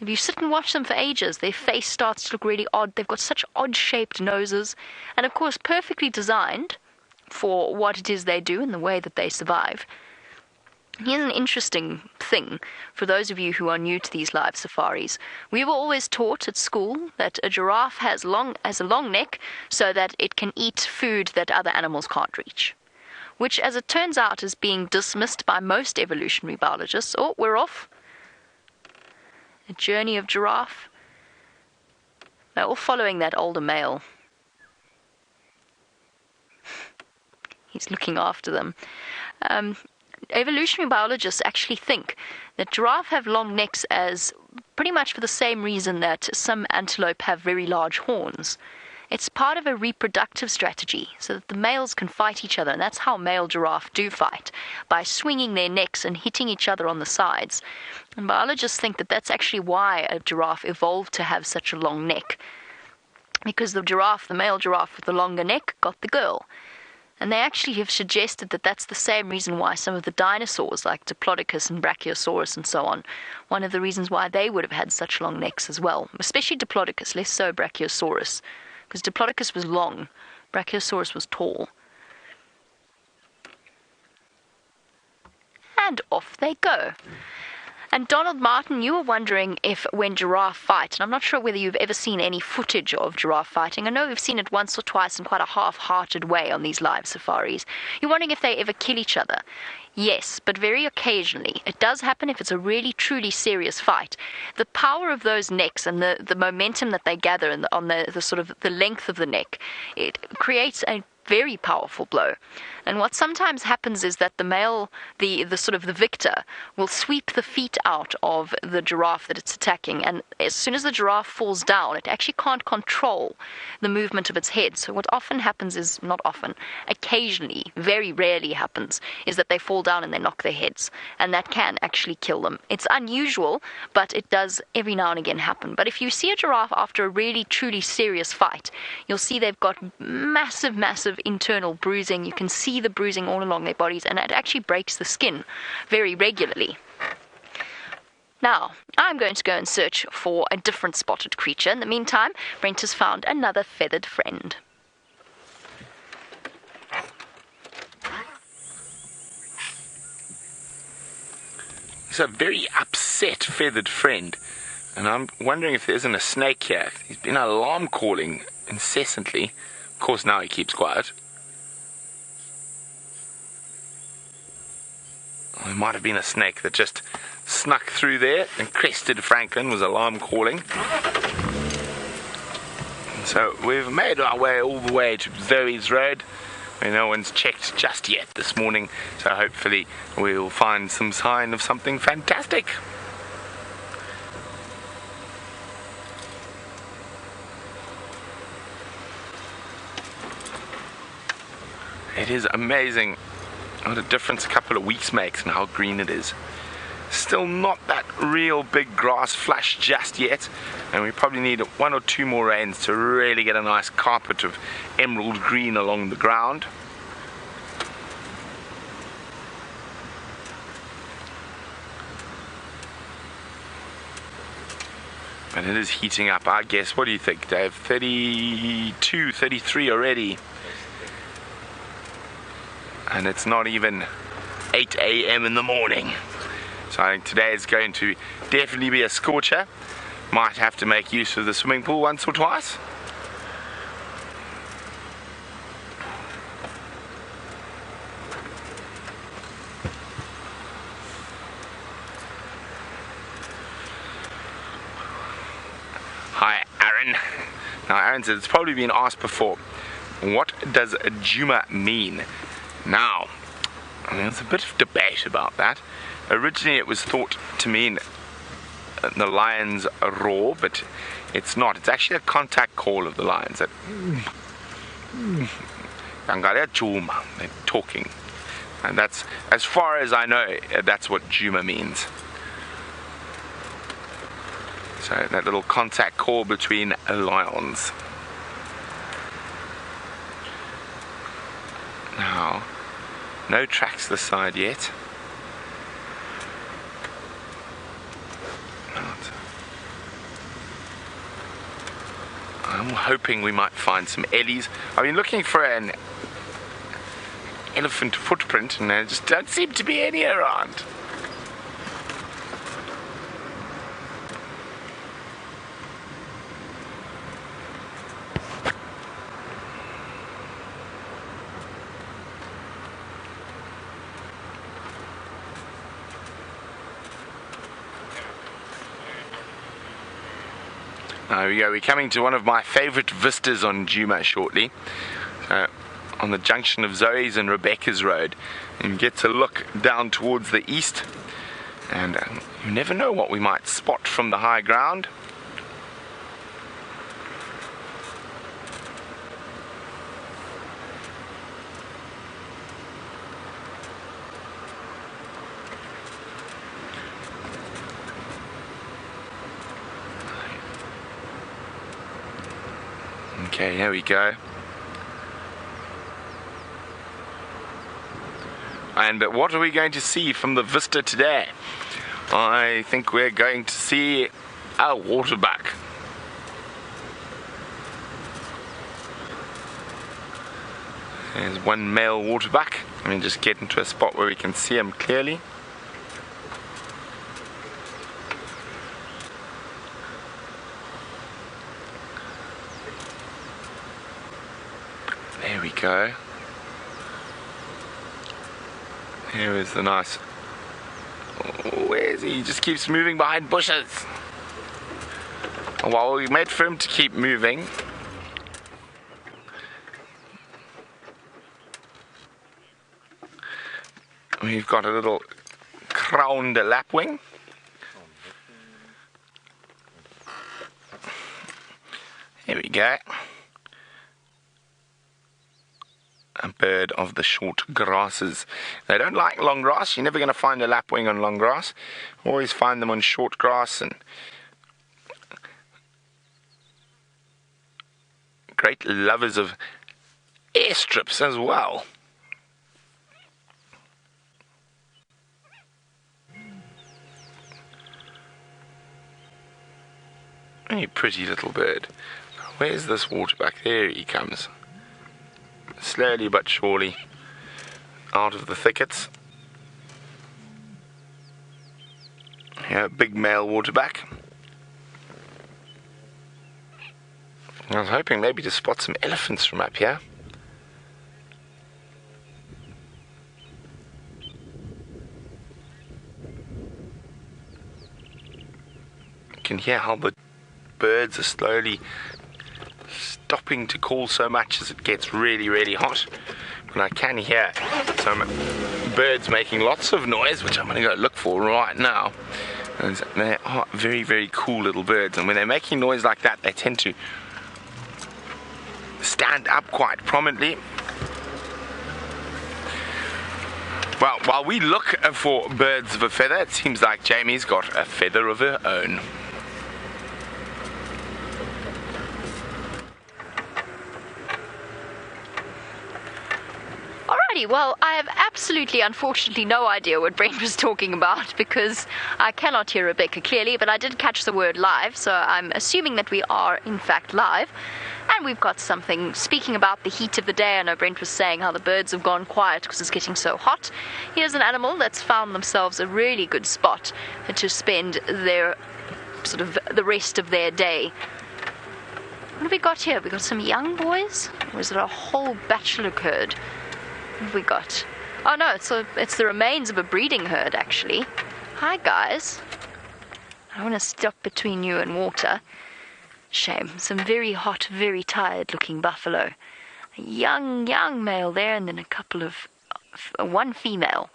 If you sit and watch them for ages, their face starts to look really odd. They've got such odd-shaped noses, and of course perfectly designed for what it is they do and the way that they survive. Here's an interesting thing for those of you who are new to these live safaris. We were always taught at school that a giraffe has a long neck so that it can eat food that other animals can't reach, which, as it turns out, is being dismissed by most evolutionary biologists. Oh, we're off. A journey of giraffe. They're all following that older male. He's looking after them. Evolutionary biologists actually think that giraffe have long necks as pretty much for the same reason that some antelope have very large horns. It's part of a reproductive strategy so that the males can fight each other, and that's how male giraffe do fight, by swinging their necks and hitting each other on the sides. And biologists think that that's actually why a giraffe evolved to have such a long neck, because the male giraffe with the longer neck got the girl. And they actually have suggested that that's the same reason why some of the dinosaurs, like Diplodocus and Brachiosaurus and so on, one of the reasons why they would have had such long necks as well, especially Diplodocus, less so Brachiosaurus, because Diplodocus was long, Brachiosaurus was tall. And off they go. And Donald Martin, you were wondering if when giraffe fight, and I'm not sure whether you've ever seen any footage of giraffe fighting. I know we've seen it once or twice in quite a half-hearted way on these live safaris. You're wondering if they ever kill each other. Yes, but very occasionally. It does happen if it's a really, truly serious fight. The power of those necks and the momentum that they gather on the sort of the length of the neck, it creates a very powerful blow. And what sometimes happens is that the male, the victor, will sweep the feet out of the giraffe that it's attacking, and as soon as the giraffe falls down, it actually can't control the movement of its head. So what often happens is, not often, occasionally, very rarely happens, is that they fall down and they knock their heads, and that can actually kill them. It's unusual, but it does every now and again happen. But if you see a giraffe after a really, truly serious fight, you'll see they've got massive internal bruising. You can see the bruising all along their bodies, and it actually breaks the skin very regularly. Now, I'm going to go and search for a different spotted creature. In the meantime, Brent has found another feathered friend. It's a very upset feathered friend, and I'm wondering if there isn't a snake here. He's been alarm calling incessantly. Of course, now he keeps quiet. There might have been a snake that just snuck through there and crested Franklin, was alarm calling. So we've made our way all the way to Zoe's Road, where no one's checked just yet this morning. So hopefully we'll find some sign of something fantastic. It is amazing what a difference a couple of weeks makes and how green it is. Still not that real big grass flush just yet, and we probably need 1 or 2 more rains to really get a nice carpet of emerald green along the ground. But it is heating up, I guess. What do you think, Dave? 32, 33 already. and it's not even 8 a.m. in the morning. So I think today is going to definitely be a scorcher. Might have to make use of the swimming pool once or twice. Hi, Aaron. Now, Aaron said it's probably been asked before. What does Djuma mean? Now, there's a bit of debate about that. Originally, it was thought to mean the lions roar, but it's not. It's actually a contact call of the lions. That they're talking, and that's, as far as I know, that's what Djuma means. So that little contact call between lions. Now, no tracks this side yet. I'm hoping we might find some ellies. I've been looking for an elephant footprint and there just don't seem to be any around. There we go, we're coming to one of my favourite vistas on Djuma shortly, on the junction of Zoe's and Rebecca's Road, and you get to look down towards the east, and you never know what we might spot from the high ground. Okay, here we go. And what are we going to see from the vista today? I think we're going to see a waterbuck. There's one male waterbuck. Let me just get into a spot where we can see him clearly. There we go. Here is the nice... Oh, where is he? He just keeps moving behind bushes. Well, we made for him to keep moving. We've got a little crowned lapwing. Here we go. A bird of the short grasses. They don't like long grass. You're never going to find a lapwing on long grass. Always find them on short grass, and great lovers of airstrips as well. Very pretty little bird. Where's this waterbuck? There he comes. Slowly but surely out of the thickets. Here, big male waterbuck. I was hoping maybe to spot some elephants from up here. You can hear how the birds are slowly stopping to call so much as it gets really, really hot. And I can hear some birds making lots of noise, which I'm going to go look for right now. And they are very, very cool little birds, and when they're making noise like that, they tend to stand up quite prominently. Well, while we look for birds of a feather, it seems like Jamie's got a feather of her own. Alrighty, well, I have absolutely, unfortunately, no idea what Brent was talking about because I cannot hear Rebecca clearly, but I did catch the word live, so I'm assuming that we are, in fact, live. And we've got something, speaking about the heat of the day. I know Brent was saying how the birds have gone quiet because it's getting so hot. Here's an animal that's found themselves a really good spot to spend their, sort of, the rest of their day. What have we got here? We got some young boys? Or is it a whole bachelor herd? What have we got? Oh no, it's the remains of a breeding herd, actually. Hi, guys. I want to stop between you and water. Shame. Some very hot, very tired-looking buffalo. A young male there, and then a couple of... one female.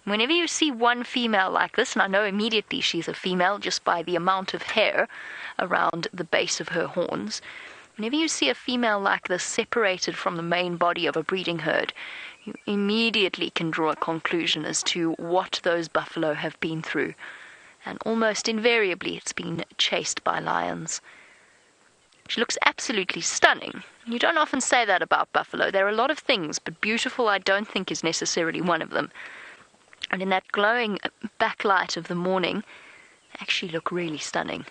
Whenever you see one female like this, and I know immediately she's a female just by the amount of hair around the base of her horns, whenever you see a female like this separated from the main body of a breeding herd, you immediately can draw a conclusion as to what those buffalo have been through. And almost invariably it's been chased by lions. She looks absolutely stunning. You don't often say that about buffalo. There are a lot of things, but beautiful I don't think is necessarily one of them. And in that glowing backlight of the morning, they actually look really stunning.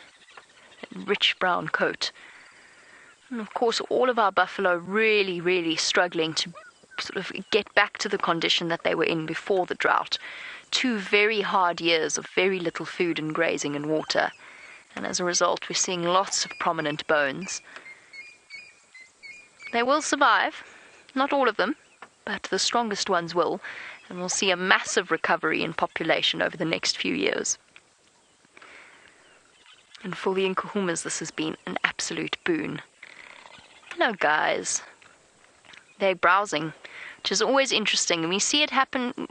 That rich brown coat. And of course, all of our buffalo really struggling to sort of get back to the condition that they were in before the drought. 2 very hard years of very little food and grazing and water. And as a result, we're seeing lots of prominent bones. They will survive. Not all of them, but the strongest ones will. And we'll see a massive recovery in population over the next few years. And for the Nkuhumas, this has been an absolute boon. Hello, guys. They're browsing, which is always interesting. And we see it happen.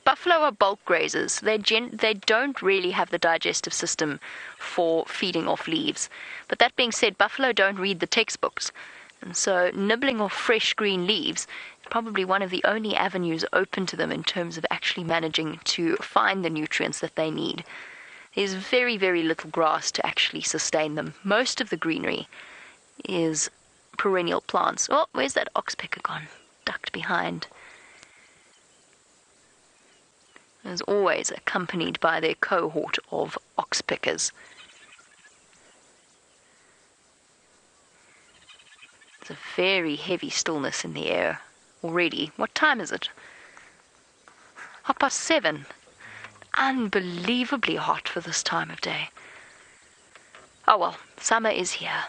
Buffalo are bulk grazers. They don't really have the digestive system for feeding off leaves. But that being said, buffalo don't read the textbooks. And so nibbling off fresh green leaves is probably one of the only avenues open to them in terms of actually managing to find the nutrients that they need. There's very little grass to actually sustain them. Most of the greenery is perennial plants. Oh, where's that oxpecker gone? Ducked behind. As always, accompanied by their cohort of oxpeckers. There's a very heavy stillness in the air already. What time is it? 7:30. Unbelievably hot for this time of day. Oh well, summer is here.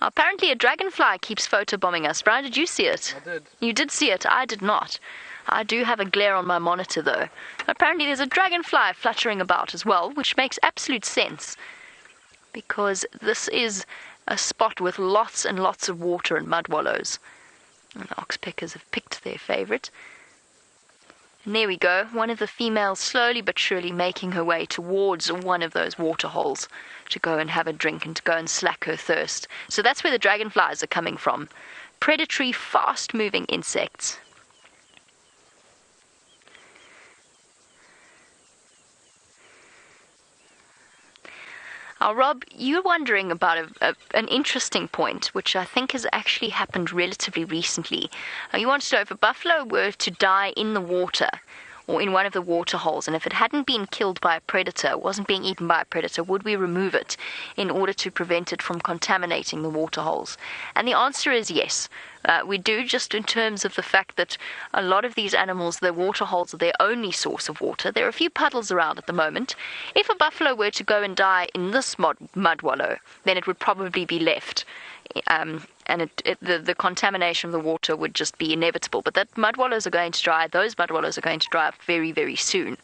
Apparently a dragonfly keeps photobombing us. Brian, did you see it? I did. You did see it. I did not. I do have a glare on my monitor, though. Apparently there's a dragonfly fluttering about as well, which makes absolute sense. Because this is a spot with lots and lots of water and mud wallows. And the oxpeckers have picked their favourite. And there we go. One of the females slowly but surely making her way towards one of those water holes to go and have a drink and to go and slack her thirst. So that's where the dragonflies are coming from. Predatory, fast-moving insects. Now, Rob, you're wondering about an interesting point, which I think has actually happened relatively recently. You want to know if a buffalo were to die in the water, or in one of the water holes, and if it hadn't been killed by a predator, wasn't being eaten by a predator, would we remove it in order to prevent it from contaminating the water holes? And the answer is yes. We do, just in terms of the fact that a lot of these animals, the water holes are their only source of water. There are a few puddles around at the moment. If a buffalo were to go and die in this mud wallow, then it would probably be left. And the contamination of the water would just be inevitable. But that mud wallows are going to dry. Those mud wallows are going to dry up very soon,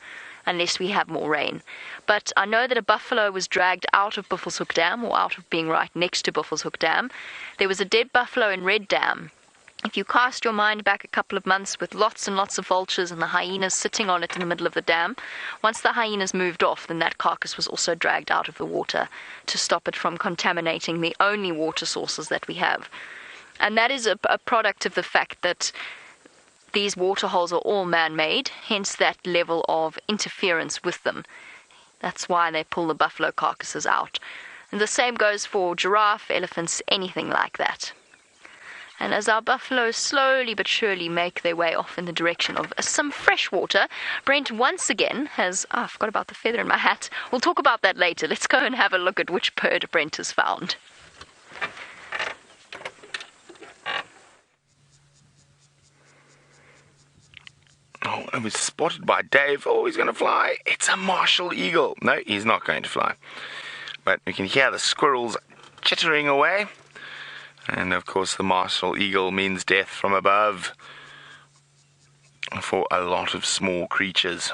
unless we have more rain. But I know that a buffalo was dragged out of Buffelshoek Dam, or out of being right next to Buffelshoek Dam. There was a dead buffalo in Red Dam. If you cast your mind back a couple of months with lots and lots of vultures and the hyenas sitting on it in the middle of the dam, once the hyenas moved off, then that carcass was also dragged out of the water to stop it from contaminating the only water sources that we have. And that is a product of the fact that these water holes are all man-made, hence that level of interference with them. That's why they pull the buffalo carcasses out. And the same goes for giraffe, elephants, anything like that. And as our buffaloes slowly but surely make their way off in the direction of some fresh water, Brent once again has... I forgot about the feather in my hat. We'll talk about that later. Let's go and have a look at which bird Brent has found. Oh, it was spotted by Dave. Oh, he's going to fly. It's a martial eagle. No, he's not going to fly. But we can hear the squirrels chittering away. And of course, the martial eagle means death from above for a lot of small creatures.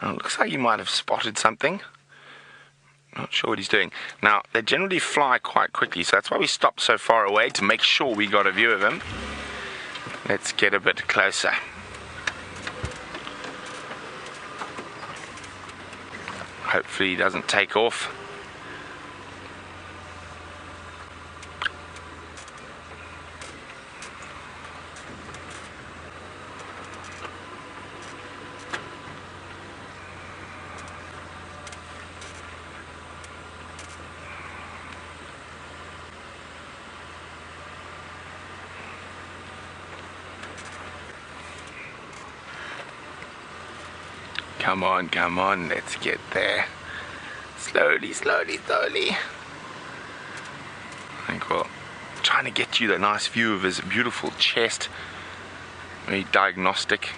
Now, it looks like he might have spotted something. Not sure what he's doing. Now, they generally fly quite quickly, so that's why we stopped so far away, to make sure we got a view of him. Let's get a bit closer. Hopefully he doesn't take off. Come on, let's get there. Slowly. I think we're trying to get you the nice view of his beautiful chest. Very diagnostic.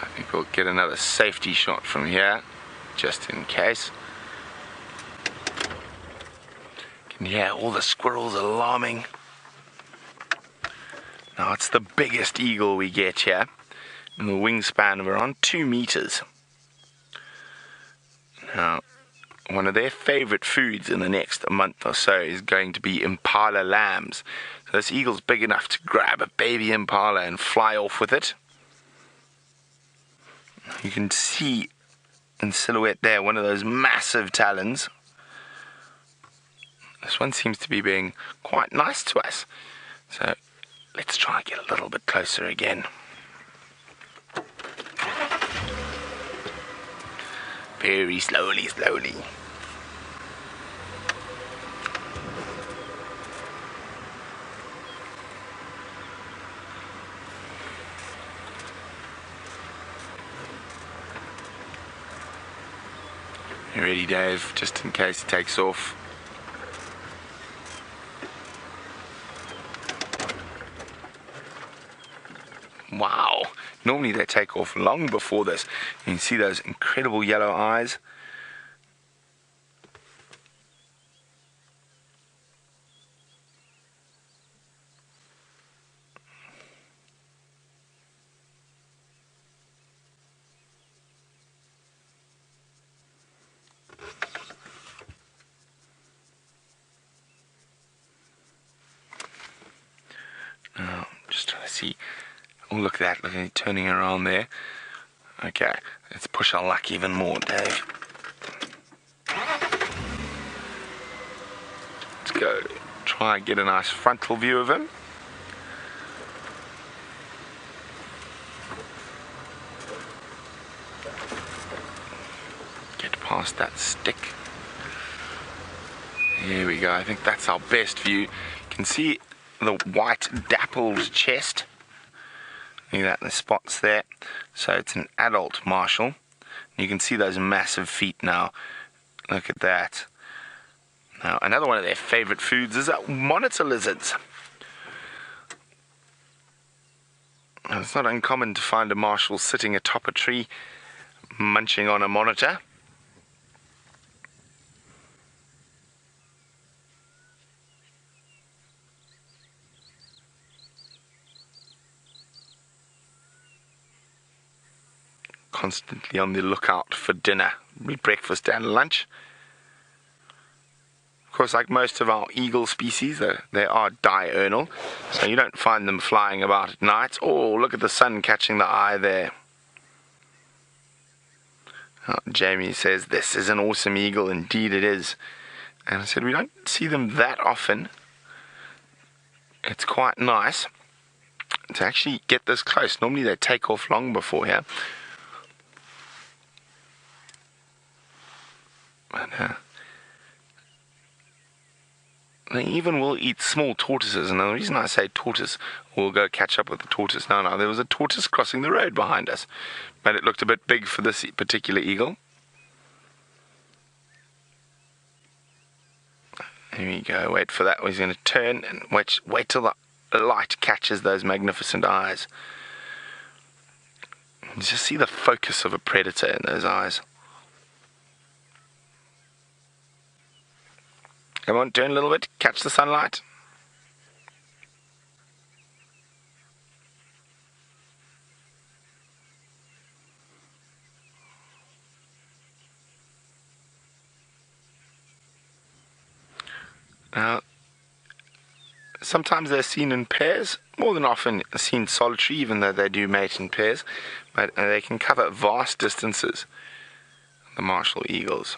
I think we'll get another safety shot from here, just in case. You can hear all the squirrels alarming. Now, it's the biggest eagle we get here. And the wingspan of around 2 meters. Now, one of their favorite foods in the next month or so is going to be impala lambs. So this eagle's big enough to grab a baby impala and fly off with it. You can see in silhouette there one of those massive talons. This one seems to be being quite nice to us. So let's try and get a little bit closer again. Very slowly. You ready, Dave? Just in case it takes off. Wow. Normally they take off long before this. You can see those incredible yellow eyes. Now, just trying to see. Oh, look at that. Look at it turning around there. Okay, let's push our luck even more, Dave. Let's go. Try and get a nice frontal view of him. Get past that stick. Here we go. I think that's our best view. You can see the white dappled chest. Look at that, the spots there. So it's an adult martial. You can see those massive feet now. Look at that. Now, another one of their favorite foods is monitor lizards. Now, it's not uncommon to find a martial sitting atop a tree munching on a monitor. Constantly on the lookout for dinner, breakfast and lunch. Of course, like most of our eagle species, they are diurnal, so you don't find them flying about at night. Oh, look at the sun catching the eye there. Oh, Jamie says, this is an awesome eagle. Indeed it is. And I said, we don't see them that often. it's quite nice to actually get this close. Normally they take off long before here. But they even will eat small tortoises, and the reason I say tortoise, we'll go catch up with the tortoise. No, there was a tortoise crossing the road behind us, but it looked a bit big for this particular eagle. Here we go, wait for that. He's going to turn and wait till the light catches those magnificent eyes. You just see the focus of a predator in those eyes. Come on, turn a little bit, catch the sunlight. Now, sometimes they're seen in pairs, more than often seen solitary, even though they do mate in pairs, but they can cover vast distances, the martial eagles.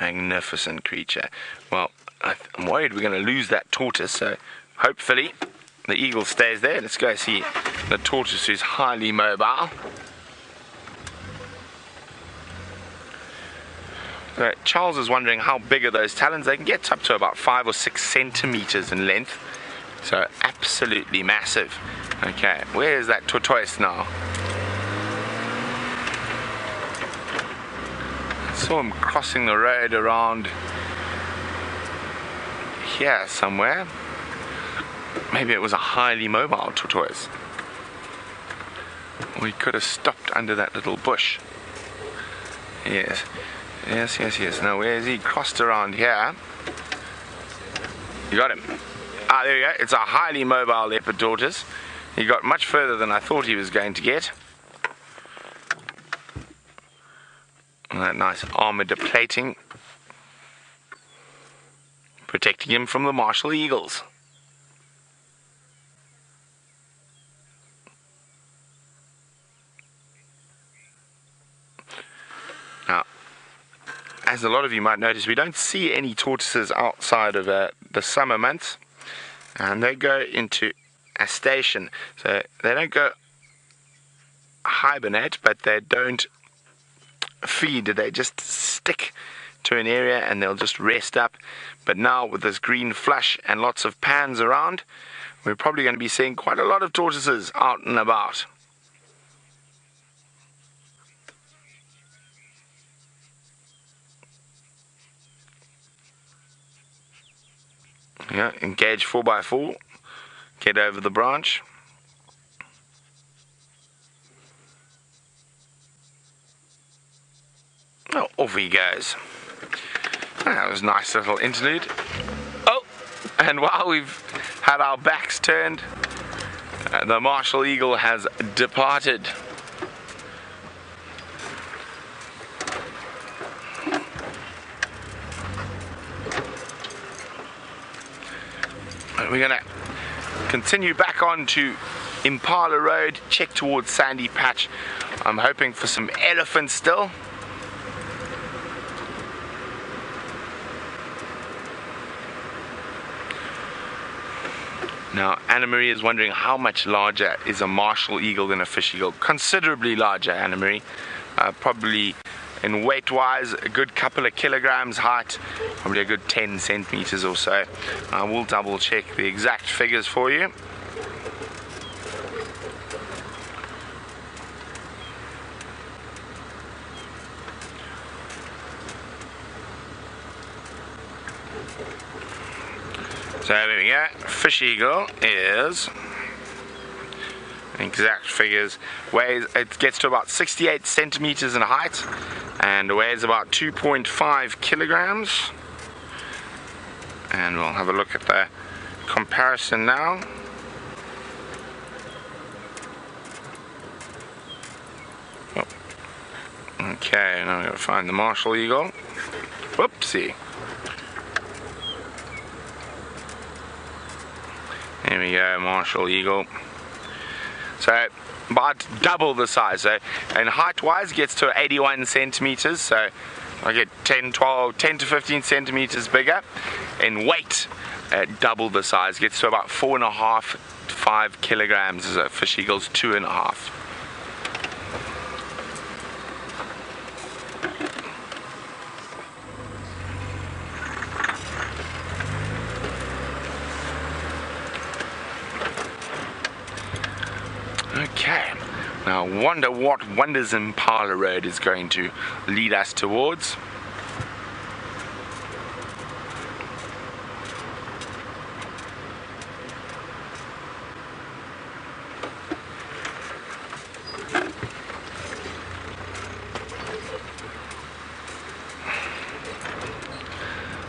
Magnificent creature. Well, I'm worried we're going to lose that tortoise, so hopefully the eagle stays there. Let's go see the tortoise, who's highly mobile. So Charles is wondering how big are those talons. They can get up to about 5 or 6 centimeters in length, so absolutely massive. Okay, where is that tortoise now? I saw him crossing the road around here somewhere. Maybe it was a highly mobile tortoise. Or he could have stopped under that little bush. Yes. Now where is he? Crossed around here. You got him. Ah, there you go. It's a highly mobile leopard tortoise. He got much further than I thought he was going to get. And that nice armor plating, protecting him from the martial eagles. Now, as a lot of you might notice, we don't see any tortoises outside of the summer months, and they go into astation. So they don't go hibernate, but they don't feed. They just stick to an area and they'll just rest up. But now with this green flush and lots of pans around, we're probably going to be seeing quite a lot of tortoises out and about. Yeah, engage 4x4, get over the branch. Oh, off he goes. That was a nice little interlude. Oh, and while we've had our backs turned, the martial eagle has departed. We're going to continue back on to Impala Road, check towards Sandy Patch. I'm hoping for some elephants still. Now, Anna Marie is wondering how much larger is a martial eagle than a fish eagle. Considerably larger, Anna Marie. Probably in weight-wise, a good couple of kilograms, height, probably a good 10 centimeters or so. I will double-check the exact figures for you. So there we go. Fish eagle is, exact figures, weighs, it gets to about 68 centimeters in height and weighs about 2.5 kilograms. And we'll have a look at the comparison now. Oh. Okay, now we're going to find the martial eagle. Whoopsie. There we go, martial eagle. So about double the size. So, and height-wise, gets to 81 centimeters. So, I get 10 to 15 centimeters bigger. In weight, double the size, gets to about 4.5 to 5 kilograms. As a fish eagle's 2.5. Okay, now I wonder what Wonders Impala Road is going to lead us towards.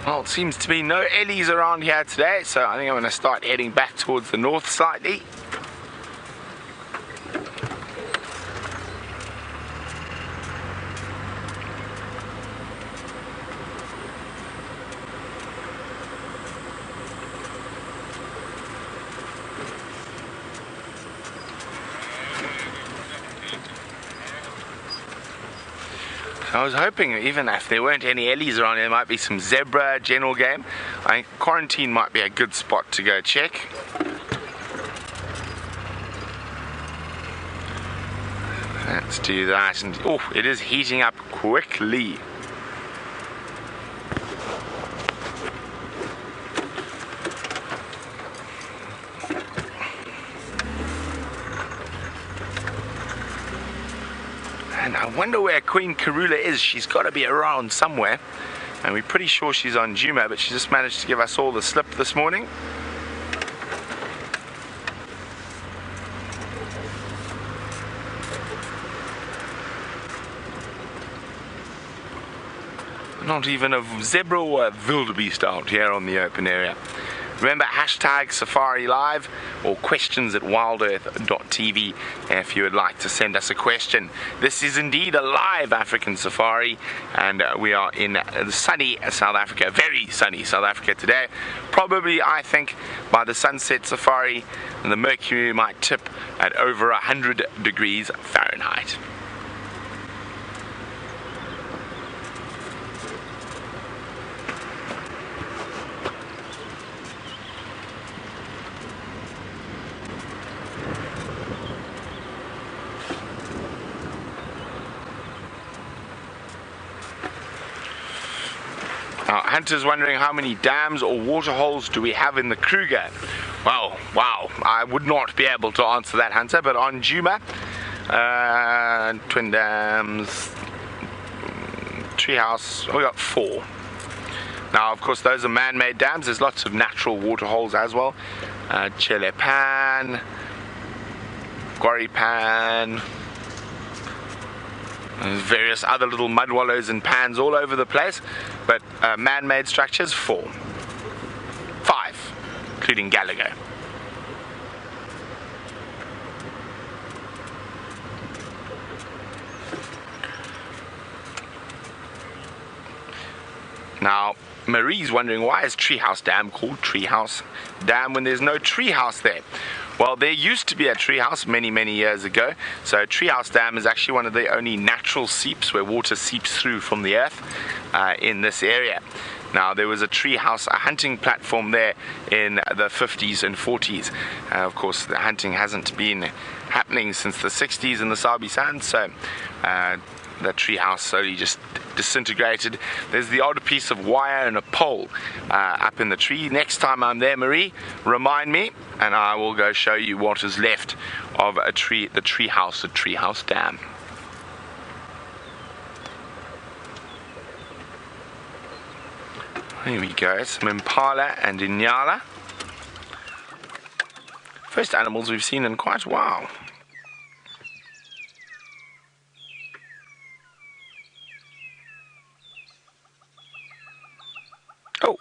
Well, it seems to be no Ellies around here today, so I think I'm going to start heading back towards the north slightly. I was hoping even if there weren't any Ellies around, there might be some zebra, general game. I think Quarantine might be a good spot to go check. Let's do that. And oh, it is heating up quickly. And I wonder where Queen Karula is. She's got to be around somewhere. And we're pretty sure she's on Djuma, but she just managed to give us all the slip this morning. Not even a zebra or a wildebeest out here on the open area. Remember, hashtag Safari Live or questions@wildearth.tv if you would like to send us a question. This is indeed a live African safari, and we are in sunny South Africa, very sunny South Africa today. Probably, I think, by the sunset safari, the mercury might tip at over 100 degrees Fahrenheit. Hunters wondering how many dams or water holes do we have in the Kruger. Well, wow, I would not be able to answer that, Hunter, but on Djuma, Twin Dams, Treehouse, we got 4. Now, of course, those are man-made dams. There's lots of natural water holes as well. Chelepan, Gwaripan, there's various other little mud wallows and pans all over the place, but man-made structures 4. 5, including Gallagher. Now, Marie's wondering, why is Treehouse Dam called Treehouse Dam when there's no treehouse there? Well, there used to be a treehouse many, many years ago. So Treehouse Dam is actually one of the only natural seeps where water seeps through from the earth in this area. Now, there was a treehouse, a hunting platform there in the 50s and 40s. Of course, the hunting hasn't been happening since the 60s in the Sabi Sands, so the treehouse slowly just disintegrated. There's the odd piece of wire and a pole up in the tree. Next time I'm there, Marie, remind me, and I will go show you what is left of the treehouse at Treehouse Dam. Here we go, some impala and inyala. First animals we've seen in quite a while. Oh,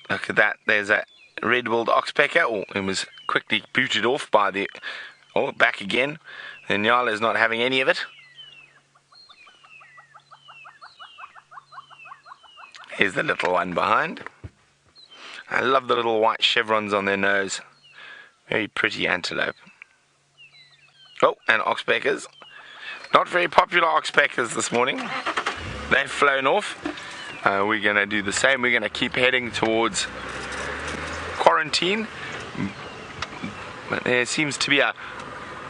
look at that, there's a red-billed oxpecker. Oh, it was quickly booted off by the... Oh, back again. The Nyala is not having any of it. Here's the little one behind. I love the little white chevrons on their nose. Very pretty antelope. Oh, and oxpeckers. Not very popular oxpeckers this morning. They've flown off. We're going to do the same. We're going to keep heading towards Quarantine. There seems to be a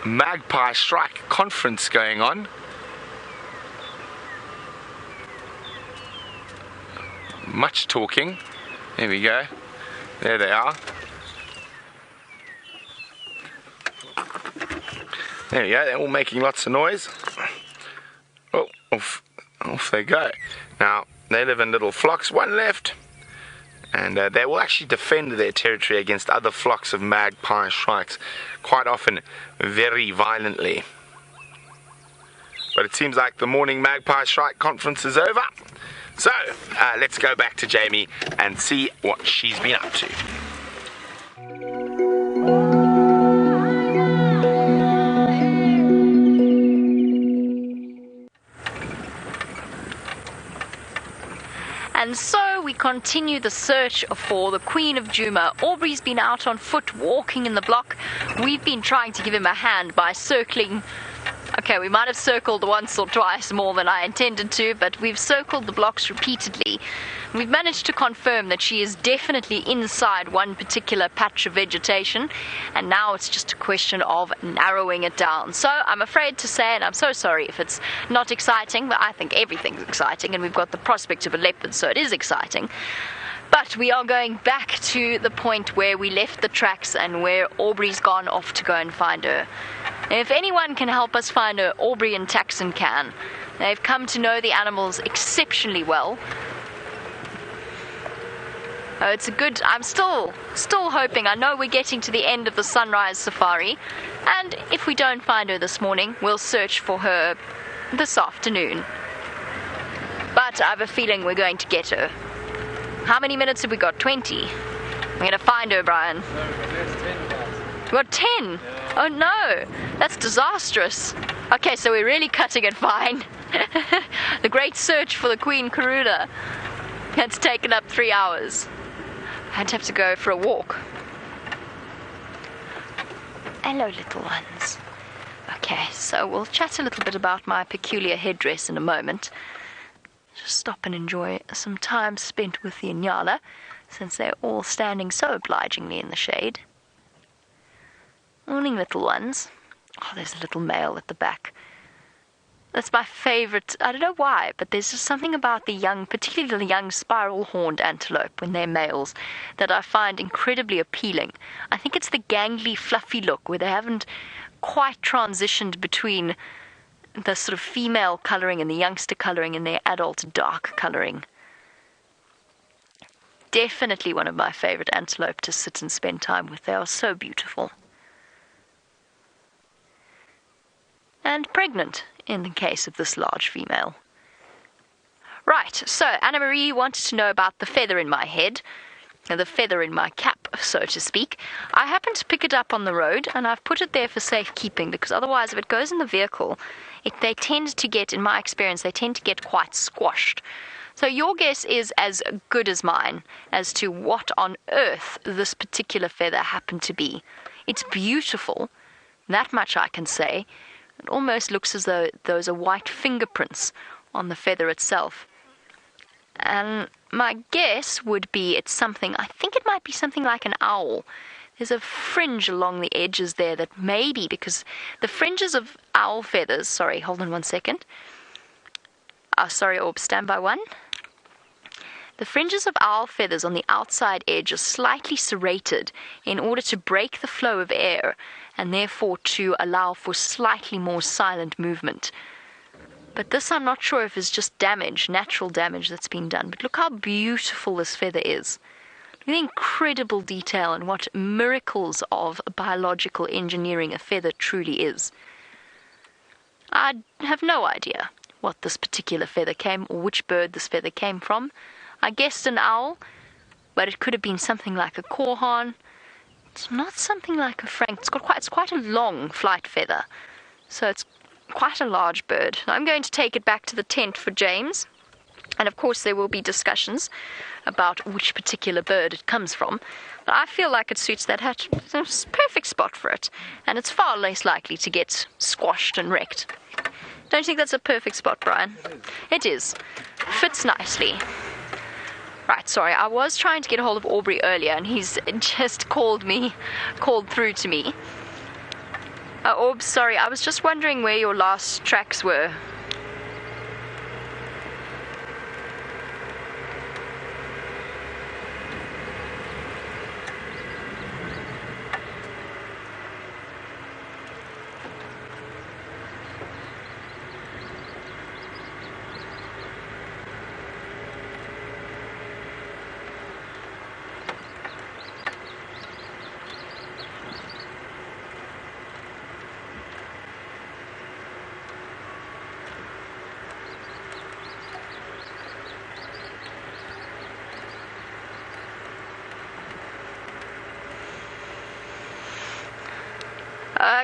magpie strike conference going on. Much talking. There we go. There they are. There we go. They're all making lots of noise. Oh, off they go. Now, they live in little flocks. One left. And they will actually defend their territory against other flocks of magpie shrikes, quite often very violently. But it seems like the morning magpie shrike conference is over. So, let's go back to Jamie and see what she's been up to. And so we continue the search for the Queen of Djuma. Aubrey's been out on foot walking in the block. We've been trying to give him a hand by circling. Okay, we might have circled once or twice more than I intended to, but we've circled the blocks repeatedly. We've managed to confirm that she is definitely inside one particular patch of vegetation, and now it's just a question of narrowing it down. So I'm afraid to say, and I'm so sorry if it's not exciting, but I think everything's exciting, and we've got the prospect of a leopard, so it is exciting. But we are going back to the point where we left the tracks and where Aubrey's gone off to go and find her. And if anyone can help us find her, Aubrey and Taxon can. They've come to know the animals exceptionally well. It's a good... I'm still hoping. I know we're getting to the end of the sunrise safari. And if we don't find her this morning, we'll search for her this afternoon. But I have a feeling we're going to get her. How many minutes have we got? 20. We're going to find her, Brian. No, there's 10 guys. We got 10. Yeah. Oh no, that's disastrous. Okay, so we're really cutting it fine. The great search for the Queen Karuna. It's taken up 3 hours. I'd have to go for a walk. Hello, little ones. Okay, so we'll chat a little bit about my peculiar headdress in a moment. Just stop and enjoy some time spent with the Inyala, since they're all standing so obligingly in the shade. Morning, little ones. Oh, there's a little male at the back. That's my favorite. I don't know why, but there's just something about the young, particularly the young spiral-horned antelope when they're males, that I find incredibly appealing. I think it's the gangly, fluffy look where they haven't quite transitioned between the sort of female colouring and the youngster colouring and their adult dark colouring. Definitely one of my favourite antelope to sit and spend time with. They are so beautiful. And pregnant, in the case of this large female. Right, so Anna-Marie wanted to know about the feather in my head, the feather in my cap, so to speak. I happened to pick it up on the road, and I've put it there for safekeeping, because otherwise if it goes in the vehicle, they tend to get, in my experience, they tend to get quite squashed. So your guess is as good as mine as to what on earth this particular feather happened to be. It's beautiful, that much I can say. It almost looks as though those are white fingerprints on the feather itself. And my guess would be it's something, I think it might be something like an owl. There's a fringe along the edges there that maybe, because the fringes of owl feathers, sorry, hold on 1 second. Sorry, Orb, stand by one. The fringes of owl feathers on the outside edge are slightly serrated in order to break the flow of air and therefore to allow for slightly more silent movement. But this I'm not sure if is just damage, natural damage that's been done. But look how beautiful this feather is. Look at the incredible detail and what miracles of biological engineering a feather truly is. I have no idea what this particular feather came, or which bird this feather came from. I guessed an owl, but it could have been something like a korhaan. It's not something like a frank. It's quite a long flight feather, so it's quite a large bird. I'm going to take it back to the tent for James, And of course there will be discussions about which particular bird it comes from. But I feel like it suits that hatch. It's a perfect spot for it. And it's far less likely to get squashed and wrecked. Don't you think that's a perfect spot, Brian? It is. Fits nicely. Right, sorry, I was trying to get a hold of Aubrey earlier and he's just called through to me. Orb, sorry, I was just wondering where your last tracks were.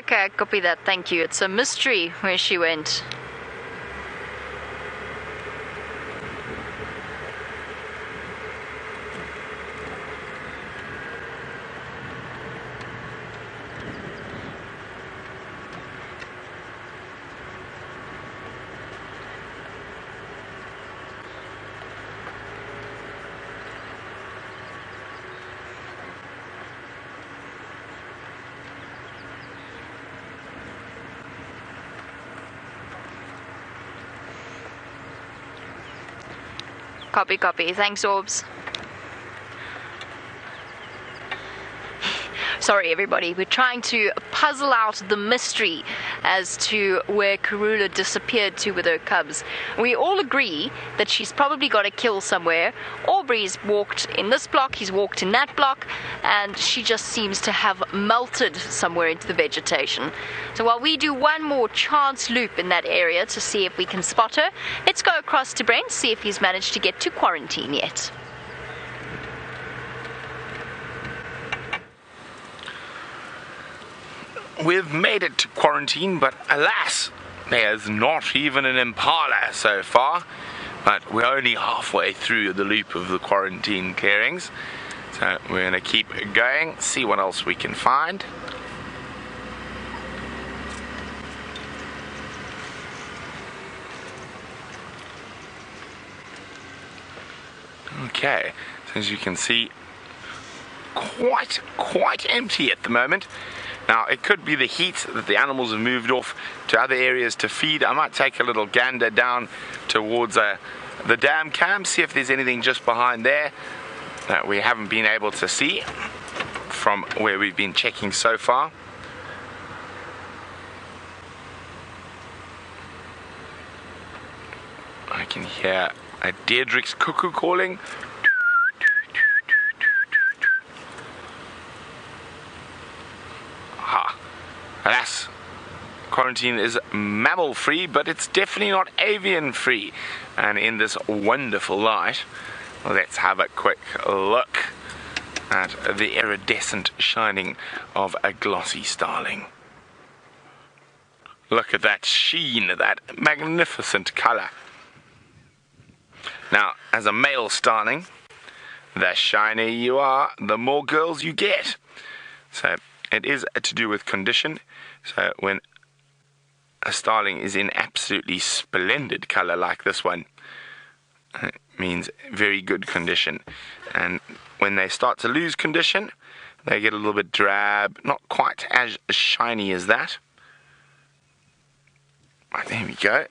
Okay, copy that, thank you. It's a mystery where she went. Copy. Thanks, Orbs. Sorry, everybody. We're trying to puzzle out the mystery as to where Karula disappeared to with her cubs. We all agree that she's probably got a kill somewhere. Aubrey's walked in this block, he's walked in that block, and she just seems to have melted somewhere into the vegetation. So while we do one more chance loop in that area to see if we can spot her, let's go across to Brent, see if he's managed to get to quarantine yet. We've made it to quarantine, but alas, there's not even an impala so far. But we're only halfway through the loop of the quarantine clearings. So we're going to keep going, see what else we can find. Okay, so as you can see, quite empty at the moment. Now, it could be the heat that the animals have moved off to other areas to feed. I might take a little gander down towards the dam camp, see if there's anything just behind there that we haven't been able to see from where we've been checking so far. I can hear a Deirdre's cuckoo calling. Alas, quarantine is mammal free, but it's definitely not avian free. And in this wonderful light, let's have a quick look at the iridescent shining of a glossy starling. Look at that sheen, that magnificent colour. Now, as a male starling, the shinier you are, the more girls you get. So it is to do with condition. So when a starling is in absolutely splendid colour like this one, it means very good condition. And when they start to lose condition, they get a little bit drab, not quite as shiny as that. Right, there we go,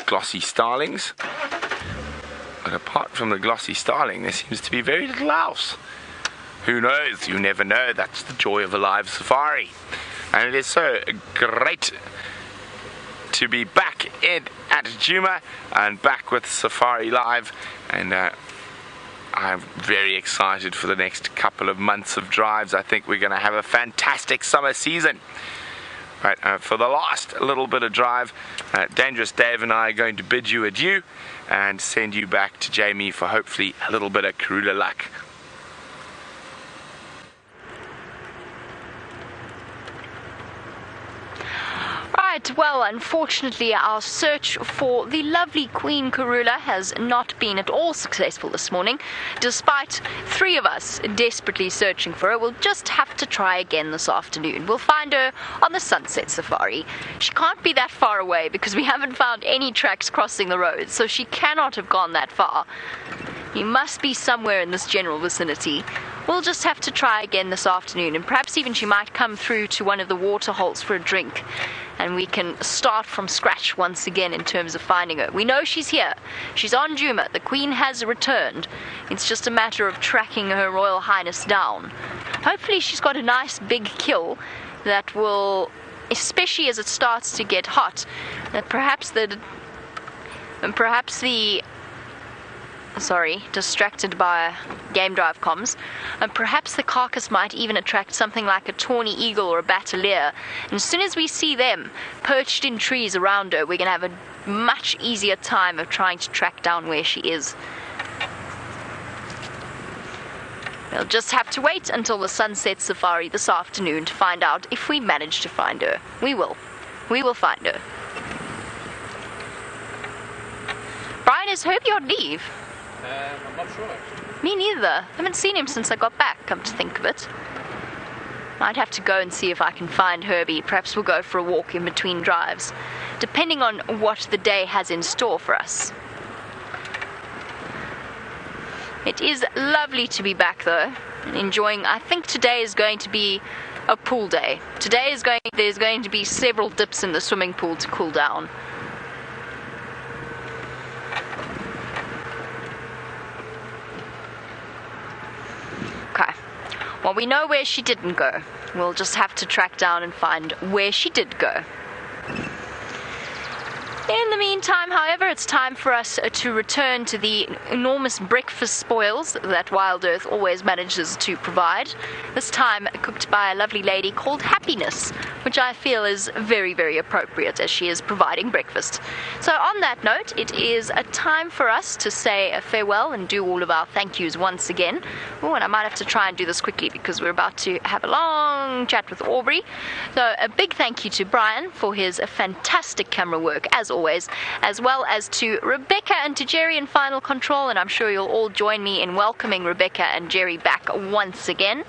glossy starlings. But apart from the glossy starling, there seems to be very little else. Who knows? You never know. That's the joy of a live safari. And it is so great to be back at Djuma and back with Safari Live. And I'm very excited for the next couple of months of drives. I think we're going to have a fantastic summer season. Right, for the last little bit of drive, Dangerous Dave and I are going to bid you adieu and send you back to Jamie for hopefully a little bit of Karula luck. Right, Right, well, unfortunately, our search for the lovely Queen Karula has not been at all successful this morning. Despite 3 of us desperately searching for her, we'll just have to try again this afternoon. We'll find her on the Sunset Safari. She can't be that far away because we haven't found any tracks crossing the road, so she cannot have gone that far. He must be somewhere in this general vicinity. We'll just have to try again this afternoon, and perhaps even she might come through to one of the water holes for a drink, and we can start from scratch once again in terms of finding her. We know she's here. She's on Djuma. The Queen has returned. It's just a matter of tracking Her Royal Highness down. Hopefully she's got a nice big kill that will, especially as it starts to get hot, that perhaps distracted by game drive comms, and perhaps the carcass might even attract something like a tawny eagle or a batalier. And as soon as we see them perched in trees around her, we're going to have a much easier time of trying to track down where she is. We'll just have to wait until the Sunset Safari this afternoon to find out if we manage to find her. We will find her. Brian, is Herbie on leave? I'm not sure. Me neither. I haven't seen him since I got back, come to think of it. Might have to go and see if I can find Herbie. Perhaps we'll go for a walk in between drives, depending on what the day has in store for us. It is lovely to be back, though, and enjoying. I think today is going to be a pool day. There's going to be several dips in the swimming pool to cool down. Okay. Well, we know where she didn't go. We'll just have to track down and find where she did go. In the meantime, however, it's time for us to return to the enormous breakfast spoils that Wild Earth always manages to provide. This time cooked by a lovely lady called Happiness, which I feel is very, very appropriate as she is providing breakfast. So on that note, it is a time for us to say a farewell and do all of our thank yous once again. Oh, and I might have to try and do this quickly because we're about to have a long chat with Aubrey. So a big thank you to Brian for his fantastic camera work, as always, as well as to Rebecca and to Jerry in Final Control, and I'm sure you'll all join me in welcoming Rebecca and Jerry back once again.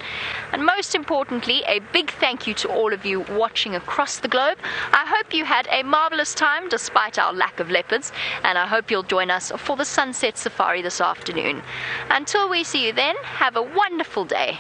And most importantly, a big thank you to all of you watching across the globe. I hope you had a marvelous time despite our lack of leopards, and I hope you'll join us for the Sunset Safari this afternoon. Until we see you then, have a wonderful day.